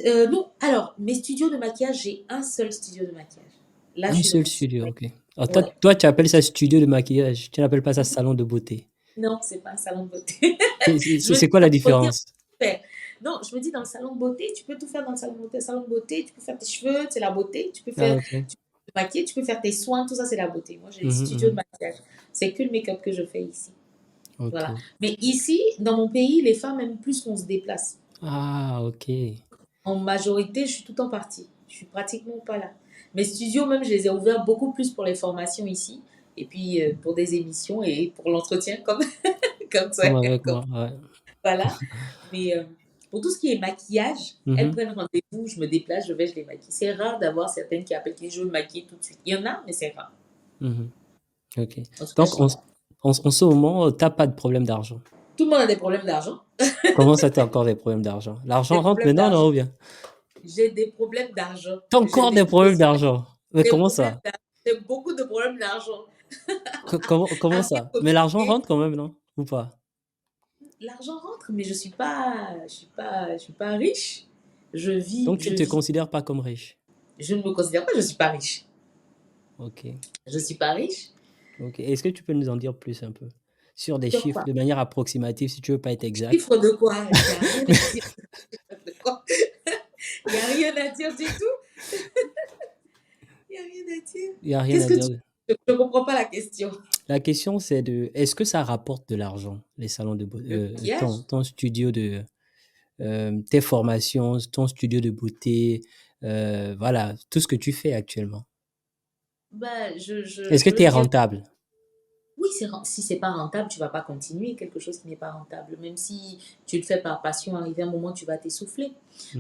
Non, alors, mes studios de maquillage, j'ai un seul studio de maquillage. Là, je Un suis dans seul mon studio. studio, ok. Alors Ouais. toi, tu appelles ça studio de maquillage, tu n'appelles pas ça salon de beauté. Non, c'est pas un salon de beauté. Je me dis, C'est quoi dans la le beauté, on différence? peut tout faire. Non, je me dis, dans le salon de beauté, tu peux tout faire dans le salon de beauté. Salon de beauté, tu peux faire tes cheveux, c'est la beauté. Tu peux Ah, faire, ok. tu peux te maquiller, tu peux faire tes soins, tout ça, c'est la beauté. Moi, j'ai des Mhm, studios de mhm. maquillage. C'est que le make-up que je fais ici. Ok. Voilà. Mais ici, dans mon pays, les femmes aiment plus qu'on se déplace. Ah, ok. En majorité, je suis tout en partie. Je suis pratiquement pas là. Mes studios, même, je les ai ouverts beaucoup plus pour les formations ici. Et puis, pour des émissions et pour l'entretien, comme, comme ça. Comme avec Comme, moi, ouais. voilà. Mais pour tout ce qui est maquillage, elles Mhm, prennent rendez-vous, je me déplace, je vais, je les maquille. C'est rare d'avoir certaines qui appellent, qui disent je veux me maquiller tout de suite. Il y en a, mais c'est rare. mhm. Ok. En tout cas, Donc, chez moi. en ce moment, t'as pas de problème d'argent. Tout le monde a des problèmes d'argent. Comment ça, t'as encore des problèmes d'argent? Des L'argent rentre problèmes maintenant, non, d'argent. ou bien? J'ai des problèmes d'argent. T'as J'ai encore des des problèmes besoins, d'argent. Mais des comment problèmes ça? d'argent. J'ai beaucoup de problèmes d'argent. Comment Assez ça? Mais l'argent compliqué. rentre quand même, non? Ou pas? L'argent rentre, mais je suis pas riche. Donc, tu Je ne te vis. considères pas comme riche. Je ne me considère pas, je suis pas riche. Ok. Je suis pas riche. Ok. Est-ce que tu peux nous en dire plus un peu? Sur des Sur chiffres, quoi? de manière approximative, si tu veux pas être exact. Chiffre de quoi? Il n'y a rien à dire. De quoi? Il n'y a rien à dire du tout. Il n'y a rien à dire. Il y a rien Qu'est-ce à que tu... dire. Je ne comprends pas la question. La question, c'est de, est-ce que ça rapporte de l'argent, les salons de beauté, Le maquillage? ton studio de, tes formations, ton studio de beauté, voilà, tout ce que tu fais actuellement. Bah, Est-ce que je tu veux es dire, rentable? oui, si c'est pas rentable, tu vas pas continuer quelque chose qui n'est pas rentable. Même si tu le fais par passion, arrivé un moment, tu vas t'essouffler.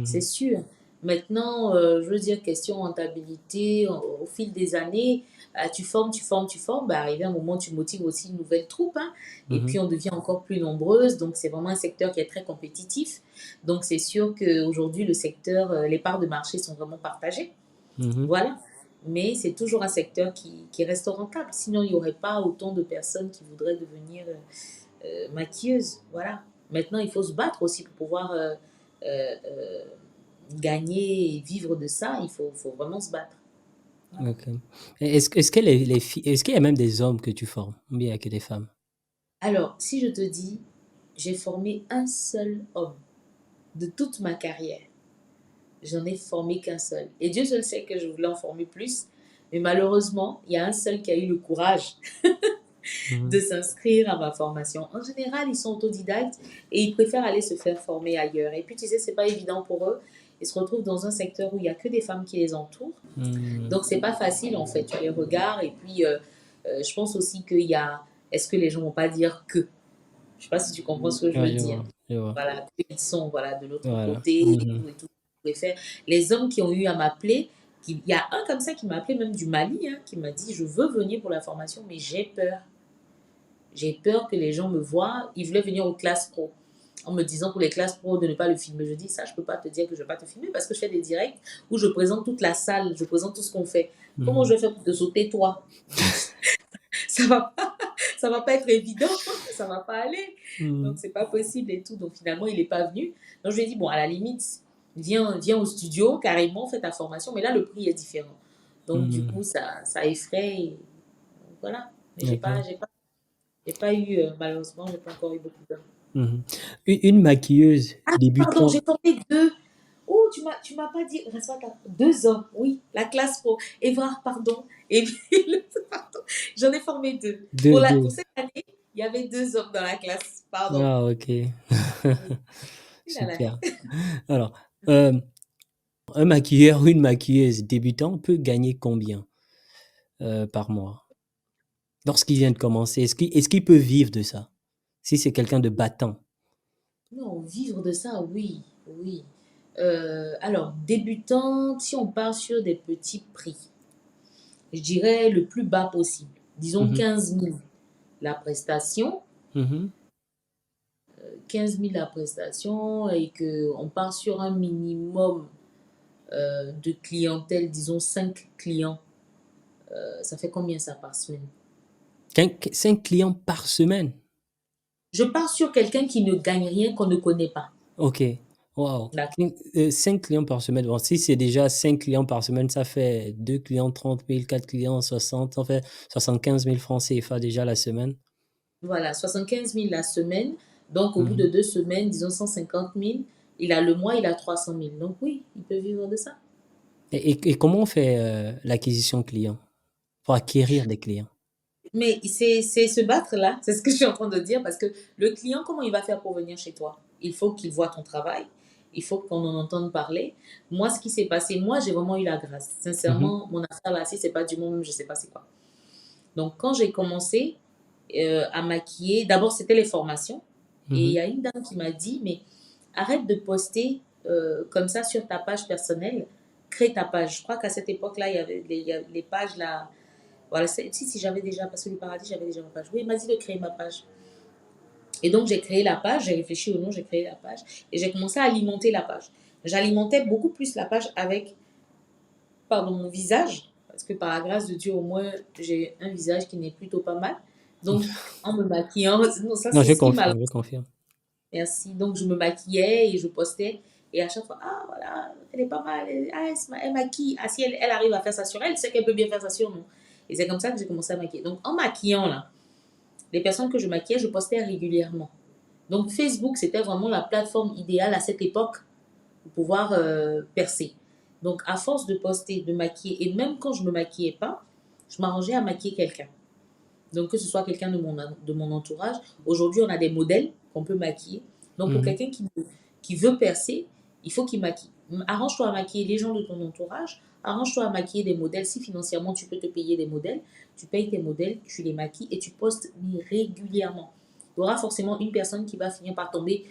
C'est Mhm, sûr. Maintenant, je veux dire, question rentabilité, au fil des années, tu formes. Bah, arrivé un moment, tu motives aussi une nouvelle troupe, hein, et mhm, puis, on devient encore plus nombreuses. Donc, c'est vraiment un secteur qui est très compétitif. Donc, c'est sûr qu'aujourd'hui, le secteur, les parts de marché sont vraiment partagées. mhm. Voilà. Mais c'est toujours un secteur qui reste rentable. Sinon, il n'y aurait pas autant de personnes qui voudraient devenir maquilleuses. Voilà. Maintenant, il faut se battre aussi pour pouvoir euh, euh, gagner et vivre de ça. Faut vraiment se battre. Voilà. Ok. Et est-ce que les filles, est-ce qu'il y a même des hommes que tu formes? Ou bien il y a que des femmes? Alors, si je te dis, j'ai formé un seul homme de toute ma carrière. J'en ai formé qu'un seul. Et Dieu seul sait que je voulais en former plus. Mais malheureusement, il y a un seul qui a eu le courage de Mhm. s'inscrire à ma formation. En général, ils sont autodidactes et ils préfèrent aller se faire former ailleurs. Et puis, tu sais, c'est pas évident pour eux. Ils se retrouvent dans un secteur où il n'y a que des femmes qui les entourent. Hmm. Donc, c'est pas facile, en fait. Tu les regardes et puis, je pense aussi qu'il y a... Est-ce que les gens vont pas dire que? Je sais pas si tu comprends ce que je Ouais, veux je dire. vois, je vois. Voilà, ils sont voilà, de l'autre Voilà. côté Mhm. et tout. Ils préfèrent. Les hommes qui ont eu à m'appeler, il y a un comme ça qui m'a appelé même du Mali, hein, qui m'a dit, je veux venir pour la formation, mais j'ai peur. J'ai peur que les gens me voient. Ils voulaient venir aux classes pro en me disant pour les classes pro de ne pas le filmer. Je dis ça, je ne peux pas te dire que je ne vais pas te filmer parce que je fais des directs où je présente toute la salle, je présente tout ce qu'on fait. Comment je Mhm. vais faire pour te sauter toi? Ça va pas, ça va pas être évident, ça va pas aller. Donc Mhm. c'est pas possible et tout. Donc finalement il n'est pas venu. Donc je lui ai dit bon à la limite viens au studio carrément fais ta formation, mais là le prix est différent. Donc du Mhm. coup ça effraie. Et voilà. Mais Ok. j'ai pas eu, malheureusement, j'ai pas encore eu beaucoup d'hommes. Mhm. Une maquilleuse Ah, pardon, débutant. j'ai formé deux. Oh, tu m'as pas dit, reste pas deux hommes, oui, la classe pro. Évrard, pardon. Et puis, pardon, j'en ai formé deux. Pour Deux. cette année, il y avait deux hommes dans la classe, pardon. Ah, ok. Oui, là, là. Super. Alors, euh, un maquilleur ou une maquilleuse débutant peut gagner combien par mois lorsqu'il vient de commencer? Est-ce qu'il peut vivre de ça? Si c'est quelqu'un de battant. Non, vivre de ça, oui, oui. Alors, débutant, si on part sur des petits prix, je dirais le plus bas possible. Disons Mhm. 15 000 la prestation, Mhm. 15 000 la prestation et qu'on part sur un minimum de clientèle, disons 5 clients, ça fait combien ça par semaine? 5 clients par semaine. Je pars sur quelqu'un qui ne gagne rien, qu'on ne connaît pas. OK. Waouh! D'accord. 5 clients par semaine. Bon, si c'est déjà 5 clients par semaine, ça fait 2 clients 30 000, 4 clients 60, ça fait 75 000 francs CFA déjà la semaine. Voilà, 75 000 la semaine. Donc, au bout de Mmh. 2 semaines, disons 150 000. Il a le mois, il a 300 000. Donc, oui, il peut vivre de ça. Et comment on fait, l'acquisition client? Pour acquérir des clients? Mais c'est se battre là, c'est ce que je suis en train de dire, parce que le client, comment il va faire pour venir chez toi? Il faut qu'il voit ton travail, il faut qu'on en entende parler. Moi, ce qui s'est passé, moi, j'ai vraiment eu la grâce. Mmh. Sincèrement, mon affaire là, si c'est pas du monde, même je sais pas c'est quoi. Donc, quand j'ai commencé à maquiller, d'abord, c'était les formations. Et il Mmh. y a une dame qui m'a dit, mais arrête de poster comme ça sur ta page personnelle, crée ta page. Je crois qu'à cette époque-là, il y a les pages là. Voilà, si j'avais déjà, parce que le paradis, j'avais déjà ma page. Oui, il m'a dit de créer ma page. Et donc, j'ai créé la page, j'ai réfléchi au nom, j'ai créé la page et j'ai commencé à alimenter la page. J'alimentais beaucoup plus la page avec, pardon, mon visage, parce que par la grâce de Dieu, au moins, j'ai un visage qui n'est plutôt pas mal. Donc, en me maquillant, non, ça, Non, c'est je ce qui m'a. confirme, je confirme. Merci. Donc, je me maquillais et je postais. Et à chaque fois, ah, voilà, elle est pas mal. Elle maquille. Ah, si elle arrive à faire ça sur elle, c'est qu'elle peut bien faire ça sur nous. Et c'est comme ça que j'ai commencé à maquiller. Donc, en maquillant, là, les personnes que je maquillais, je postais régulièrement. Donc, Facebook, c'était vraiment la plateforme idéale à cette époque pour pouvoir percer. Donc, à force de poster, de maquiller, et même quand je ne me maquillais pas, je m'arrangeais à maquiller quelqu'un. Donc, que ce soit quelqu'un de mon entourage. Aujourd'hui, on a des modèles qu'on peut maquiller. Donc, pour Mmh. quelqu'un qui veut percer, il faut qu'il maquille. Arrange-toi à maquiller les gens de ton entourage. Arrange-toi à maquiller des modèles. Si financièrement, tu peux te payer des modèles, tu payes tes modèles, tu les maquilles et tu postes régulièrement. Il y aura forcément une personne qui va finir par tomber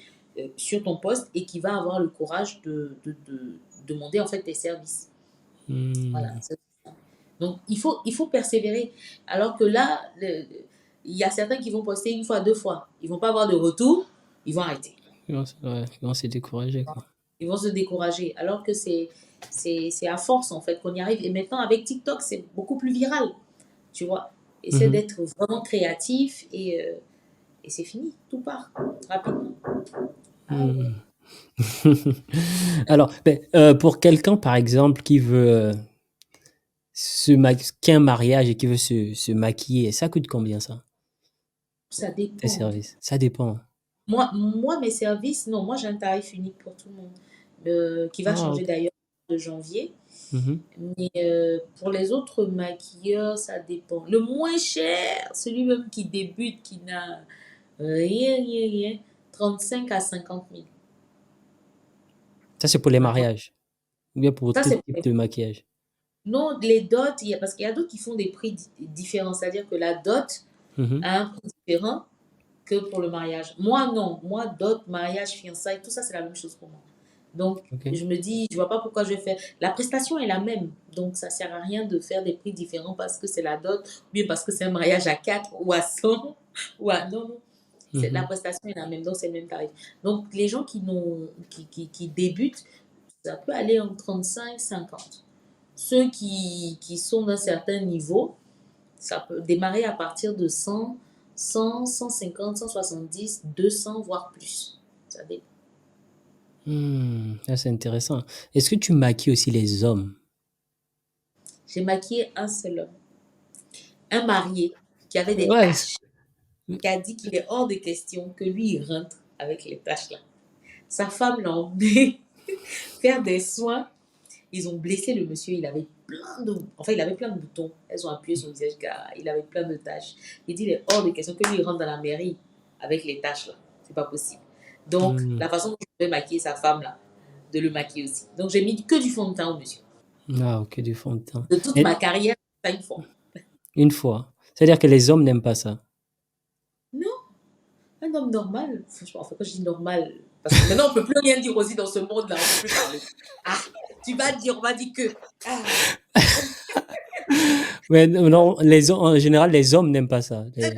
sur ton poste et qui va avoir le courage de demander en fait tes services. Voilà. Mmh. Donc, il faut persévérer. Alors que là, il y a certains qui vont poster une fois, deux fois. Ils vont pas avoir de retour, ils vont arrêter. Ouais, ils vont se décourager, quoi. Ils vont se décourager. Alors que c'est à force, en fait, qu'on y arrive. Et maintenant, avec TikTok, c'est beaucoup plus viral. Tu vois, essaie Mmh. d'être vraiment créatif et c'est fini. Tout part rapidement. Ah ouais. Mmh. Alors, beh, pour quelqu'un, par exemple, qui veut, qui a un mariage et qui veut se maquiller, ça coûte combien ça? Ça Tes dépend. services? Ça dépend. Mes services, non, moi, j'ai un tarif unique pour tout le monde qui va Ah changer OK. d'ailleurs de janvier. Mmh. Mais pour les autres maquilleurs, ça dépend. Le moins cher, celui même qui débute, qui n'a rien, 35 à 50 000. Ça, c'est pour les D'accord. mariages ou bien pour Ça, tout c'est type de maquillage? non, les dots, parce qu'il y a d'autres qui font des prix différents. C'est-à-dire que la dot Mmh. a un prix différent que pour le mariage. Moi, non. Moi, dot, mariage, fiançailles, tout ça, c'est la même chose pour moi. Donc, OK. je me dis, je vois pas pourquoi je vais faire. La prestation est la même. Donc, ça sert à rien de faire des prix différents parce que c'est la dot, ou bien parce que c'est un mariage à 4 ou à 100 ou à. Non, non. La Mmh. prestation est la même, donc c'est le même tarif. Donc, les gens qui débutent, ça peut aller en 35, 50. Ceux qui sont d'un certain niveau, ça peut démarrer à partir de 150, 170, 200, voire plus. Ça dépend. Mmh. Ça, c'est intéressant. Est-ce que tu maquilles aussi les hommes? J'ai maquillé un seul homme, un marié qui avait des Ouais, taches, qui a dit qu'il est hors de question que lui, il rentre avec les taches là. Sa femme l'a emmené faire des soins. Ils ont blessé le monsieur. Il avait plein de boutons. Elles ont appuyé son visage car il avait plein de taches. Il dit il est hors de question que lui, il rentre dans la mairie avec les taches là. C'est pas possible. Donc, mmh. la façon dont je pouvais maquiller sa femme là, de le maquiller aussi. Donc, j'ai mis que du fond de teint au monsieur. Ah OK, du fond de teint. De toute ma Et carrière, ça une fois. une fois. C'est-à-dire que les hommes n'aiment pas ça? Non, un homme normal, franchement, enfin, quand je dis normal, parce que maintenant, on ne peut plus rien dire aussi dans ce monde-là, on ne peut plus parler. Ah, tu vas dire, on va dire que. Ah, Ouais, non, non, les hommes en général, les hommes n'aiment pas ça. Les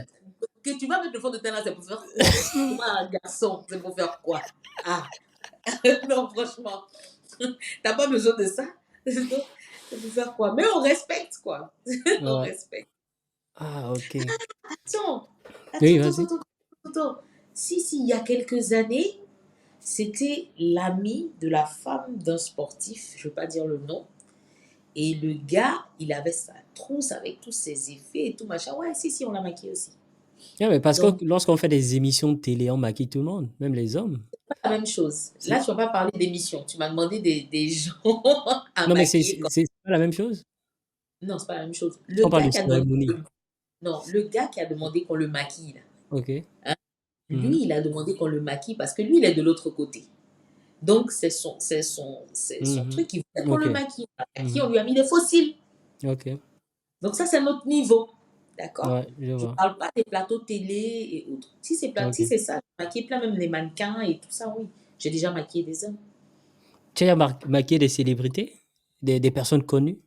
que tu vas mettre le fond de teint là, c'est pour faire quoi? Toi, un garçon, c'est pour faire quoi? Ah, non, franchement, t'as pas besoin de ça. C'est pour faire quoi? Mais on respecte, quoi. On ouais. respecte. Ah OK. Attends, Oui, attends, attends, vas-y. attends, attends. Si, il y a quelques années, c'était l'ami de la femme d'un sportif, je ne veux pas dire le nom. Et le gars, il avait sa trousse avec tous ses effets et tout machin. Ouais, si, on l'a maquillé aussi. Ouais, mais parce que Donc, lorsqu'on fait des émissions de télé, on maquille tout le monde, même les hommes. la même chose. Là, C'est- tu ne vas pas parler d'émission. Tu m'as demandé des gens à Non, mais maquiller. c'est pas la même chose. Non, c'est pas la même chose. On parle de cérémonie. Non, le gars qui a demandé qu'on le maquille, là, Ok. hein, Mhm. lui, il a demandé qu'on le maquille parce que lui, il est de l'autre côté. Donc, c'est son Mhm. truc. Il voulait qu'on Ok. le maquille. On Mhm. lui a mis des fossiles. Ok. Donc, ça, c'est notre niveau. D'accord? Ouais, je Je ne vois. parle pas des plateaux télé et autres. Si Ok. c'est ça, j'ai maquillé plein, même les mannequins et tout ça, oui. J'ai déjà maquillé des hommes. Tu as maquillé des célébrités? Des personnes connues?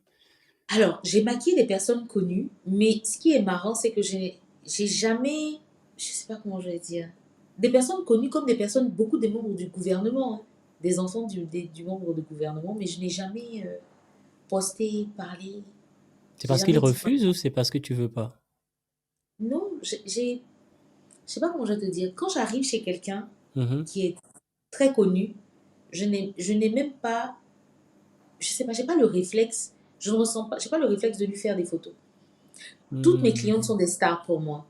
Alors, j'ai maquillé des personnes connues, mais ce qui est marrant, c'est que j'ai jamais, je sais pas comment je vais dire, des personnes connues comme des personnes, beaucoup des membres du gouvernement, hein, des enfants du membre du gouvernement, mais je n'ai jamais posté, parlé, C'est j'ai parce qu'ils jamais dit. refusent ou c'est parce que tu veux pas? Non, je sais pas comment je vais te dire. Quand j'arrive chez quelqu'un Mhm. qui est très connu, je n'ai même pas, je sais pas, j'ai pas le réflexe, je ne ressens pas, j'ai pas le réflexe de lui faire des photos. Toutes mes Hmm. clientes sont des stars pour moi.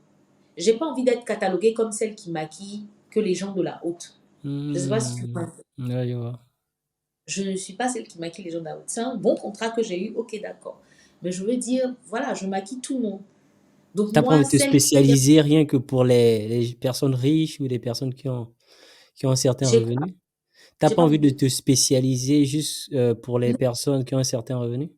J'ai pas envie d'être cataloguée comme celle qui maquille que les gens de la haute. Je sais pas si tu Hmm. comprends. Ouais, je vois. Je ne suis pas celle qui maquille les gens de la haute. C'est un bon contrat que j'ai eu, ok, d'accord. Mais je veux dire, voilà, je maquille tout le monde. Donc T'as pas moi, envie de te celle qui vient, spécialiser rien que pour les personnes riches ou les personnes qui ont un certain j'ai pas, revenu? T'as j'ai pas pas envie envie de de. te spécialiser juste pour les Non, personnes qui ont un certain revenu?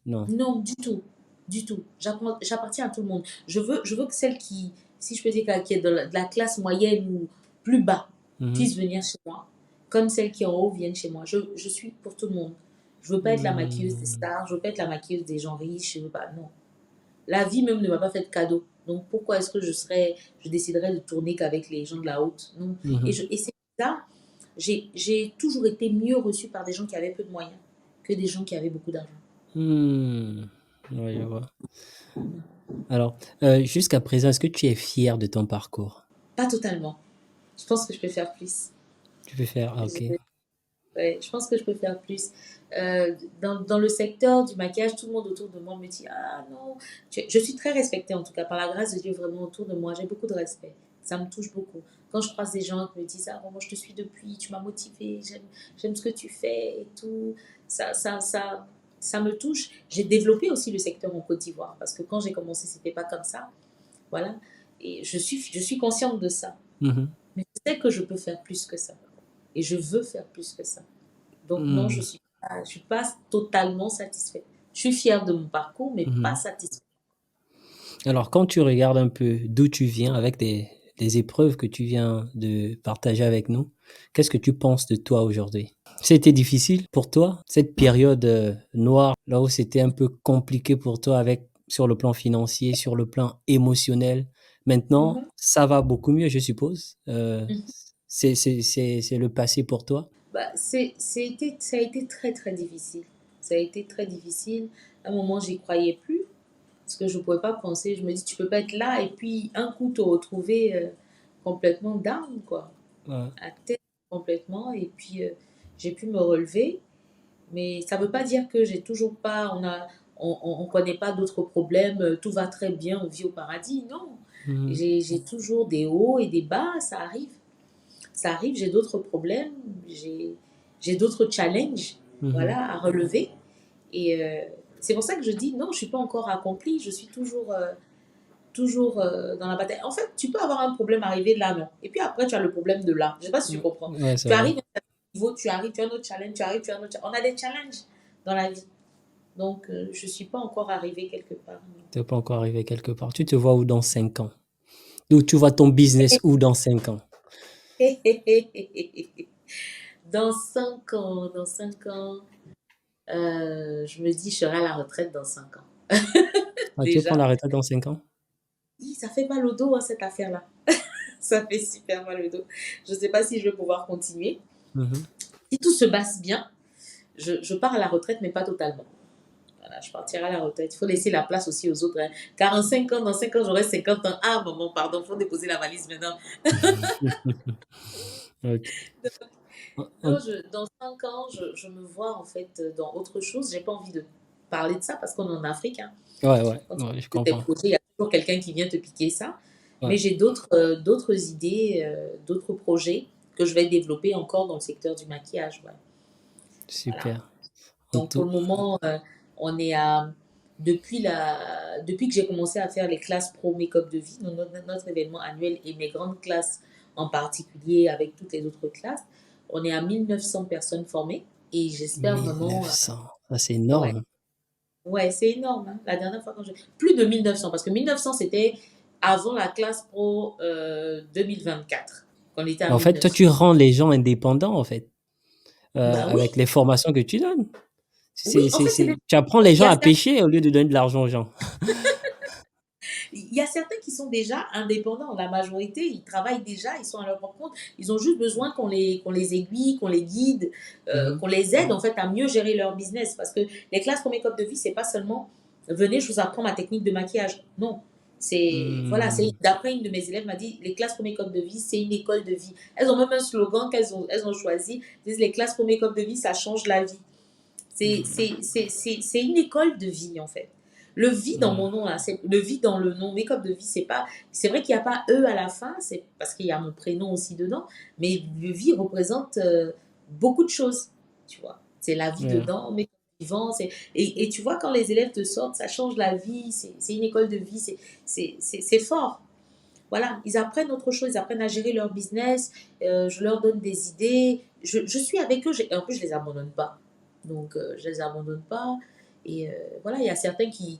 Non. non, du tout, du tout. J'appartiens à tout le monde. Je veux que celle qui, si je peux dire, qui est de la classe moyenne ou plus bas, Mhm. puisse venir chez moi, comme celle qui est en haut viennent chez moi. Je suis pour tout le monde. Je veux pas être la maquilleuse des Hmm. stars, je veux pas être la maquilleuse des gens riches, je veux pas, non. La vie même ne m'a pas fait de cadeau. Donc pourquoi est-ce que je déciderais de tourner qu'avec les gens de la haute? Non. Mhm. Et c'est ça, j'ai toujours été mieux reçue par des gens qui avaient peu de moyens que des gens qui avaient beaucoup d'argent. Hmm. Ouais, je vois. Alors, jusqu'à présent, est-ce que tu es fier de ton parcours? Pas totalement. Je pense que je peux faire plus. Tu peux faire, ah, ok. Je, ouais, je pense que je peux faire plus. Dans le secteur du maquillage, tout le monde autour de moi me dit, ah non, je suis très respectée en tout cas, par la grâce de Dieu, vraiment autour de moi. J'ai beaucoup de respect. Ça me touche beaucoup. Quand je croise des gens qui me disent, ah, moi je te suis depuis, tu m'as motivée, j'aime ce que tu fais et tout, ça me touche. J'ai développé aussi le secteur en Côte d'Ivoire parce que quand j'ai commencé, c'était pas comme ça. Voilà. Et je suis consciente de ça. Mhm. Mais je sais que je peux faire plus que ça. Et je veux faire plus que ça. Donc non, Hmm. je suis pas totalement satisfaite. Je suis fière de mon parcours, mais pas Mhm. satisfaite. Alors, quand tu regardes un peu d'où tu viens avec des épreuves que tu viens de partager avec nous, qu'est-ce que tu penses de toi aujourd'hui? C'était difficile pour toi, cette période noire, là où c'était un peu compliqué pour toi avec, sur le plan financier, sur le plan émotionnel. Maintenant, Mhm, ça va beaucoup mieux, je suppose. mhm. C'est le passé pour toi. Bah, ça a été très, très difficile. Ça a été très difficile. À un moment, j'y croyais plus. Parce que je ne pouvais pas penser. Je me dis, tu peux pas être là et puis un coup te retrouver complètement down, quoi. Ouais. À terre complètement. Et puis, j'ai pu me relever. Mais ça ne veut pas dire que j'ai toujours pas, on connaît pas d'autres problèmes, tout va très bien, on vit au paradis. Non, Mhm. j'ai toujours des hauts et des bas, ça arrive. Ça arrive, j'ai d'autres problèmes, j'ai d'autres challenges, Mhm. voilà, à relever. Et c'est pour ça que je dis non, je suis pas encore accomplie, je suis toujours dans la bataille. En fait, tu peux avoir un problème arrivé de là, non. Et puis après, tu as le problème de là. Je sais pas si tu comprends. Ouais, c'est Tu vrai. arrives à un niveau, tu arrives, tu as un autre challenge, tu arrives, tu as un autre challenge. On a des challenges dans la vie. Donc, je ne suis pas encore arrivée quelque part. Tu n'es pas encore arrivé quelque part. Tu te vois où dans 5 ans? Où tu vois ton business où dans 5 ans? Dans 5 ans, je me dis, je serai à la retraite dans 5 ans. Ah, tu veux prendre Déjà, la retraite dans 5 ans? ça fait mal au dos, hein, cette affaire-là. Ça fait super mal au dos. Je ne sais pas si je vais pouvoir continuer. Mhm. Si tout se passe bien, je pars à la retraite, mais pas totalement. Voilà, je partirai à la retraite. Il faut laisser la place aussi aux autres, hein. 45 ans, dans 5 ans, j'aurai 50 ans. Ah, maman, pardon, il faut déposer la valise maintenant. OK. Non, dans 5 ans, je me vois en fait dans autre chose. J'ai pas envie de parler de ça parce qu'on est en Afrique, hein. Ouais, ouais, Quand tu ouais, je fais tes comprends. projets, il y a toujours quelqu'un qui vient te piquer ça. Ouais, Mais j'ai d'autres idées, d'autres projets que je vais développer encore dans le secteur du maquillage. Ouais. Voilà. super. En Donc pour tout le moment, on est à depuis que j'ai commencé à faire les classes pro make-up de vie, donc notre événement annuel et mes grandes classes en particulier avec toutes les autres classes, on est à 1900 personnes formées et j'espère vraiment 1900, ça c'est ouais, énorme. ouais, c'est énorme, hein. La dernière fois quand j'ai plus de 1900 parce que 1900 c'était avant la classe pro 2024 qu'on était à En fait, toi, 1900. tu rends les gens indépendants, en fait, Bah oui, avec les formations que tu donnes. oui, en fait c'est Tu apprends oui, les gens à pêcher au lieu de donner de l'argent aux gens. il y a certains qui sont déjà indépendants. La majorité, ils travaillent déjà, ils sont à leur propre compte. Ils ont juste besoin qu'on les aiguille, qu'on les guide, Mhm. qu'on les aide en fait à mieux gérer leur business. Parce que les classes pour make-up de vie, c'est pas seulement venez, je vous apprends ma technique de maquillage. Non. C'est, voilà, c'est, Hmm. d'après une de mes élèves m'a dit, les classes pour make-up de vie, c'est une école de vie. Elles ont même un slogan elles ont choisi. Elles disent, les classes pour make-up de vie, ça change la vie. C'est une école de vie, en fait. Le vie dans Hmm. mon nom, là, le vie dans le nom make-up de vie, c'est pas. C'est vrai qu'il n'y a pas E à la fin, c'est parce qu'il y a mon prénom aussi dedans, mais le vie représente beaucoup de choses, tu vois. C'est la vie Ouais. dedans, mais vivant. Et tu vois, quand les élèves te sortent, ça change la vie, c'est une école de vie, c'est fort. Voilà, ils apprennent autre chose, ils apprennent à gérer leur business, je leur donne des idées, je suis avec eux, en plus je les abandonne pas. Donc je les abandonne pas. Et voilà, il y a certains qui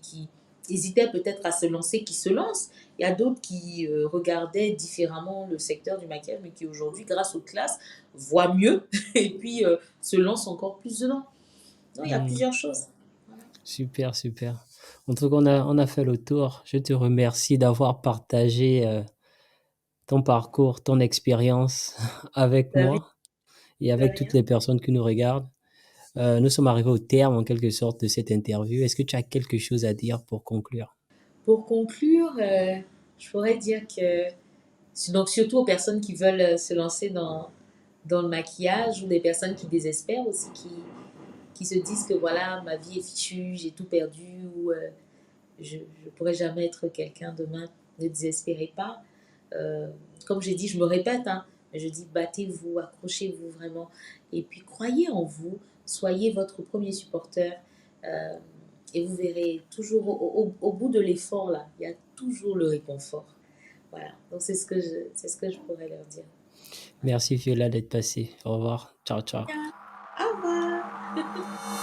hésitaient peut-être à se lancer, qui se lancent. Il y a d'autres qui regardaient différemment le secteur du maquillage, mais qui aujourd'hui, grâce aux classes, voient mieux et puis se lancent encore plus dedans. Donc il y a Hmm. plusieurs choses. Voilà. Super, super. En tout cas, on a fait le tour. Je te remercie d'avoir partagé ton parcours, ton expérience avec De rien, moi et de avec toutes rien. les personnes qui nous regardent. Nous sommes arrivés au terme, en quelque sorte, de cette interview. Est-ce que tu as quelque chose à dire pour conclure? Pour conclure, je pourrais dire que donc surtout aux personnes qui veulent se lancer dans le maquillage ou des personnes qui désespèrent aussi, qui se disent que voilà, ma vie est fichue, j'ai tout perdu ou je ne pourrai jamais être quelqu'un demain. Ne désespérez pas. Euh, Comme j'ai dit, je me répète, hein, mais je dis battez-vous, accrochez-vous vraiment. Et puis croyez en vous, soyez votre premier supporter. euh, et vous verrez toujours au bout de l'effort, là, il y a toujours le réconfort. Voilà, donc c'est ce que je pourrais leur dire. Voilà. Merci Viola d'être passée. Au revoir. Ciao, ciao. Bien. Au revoir.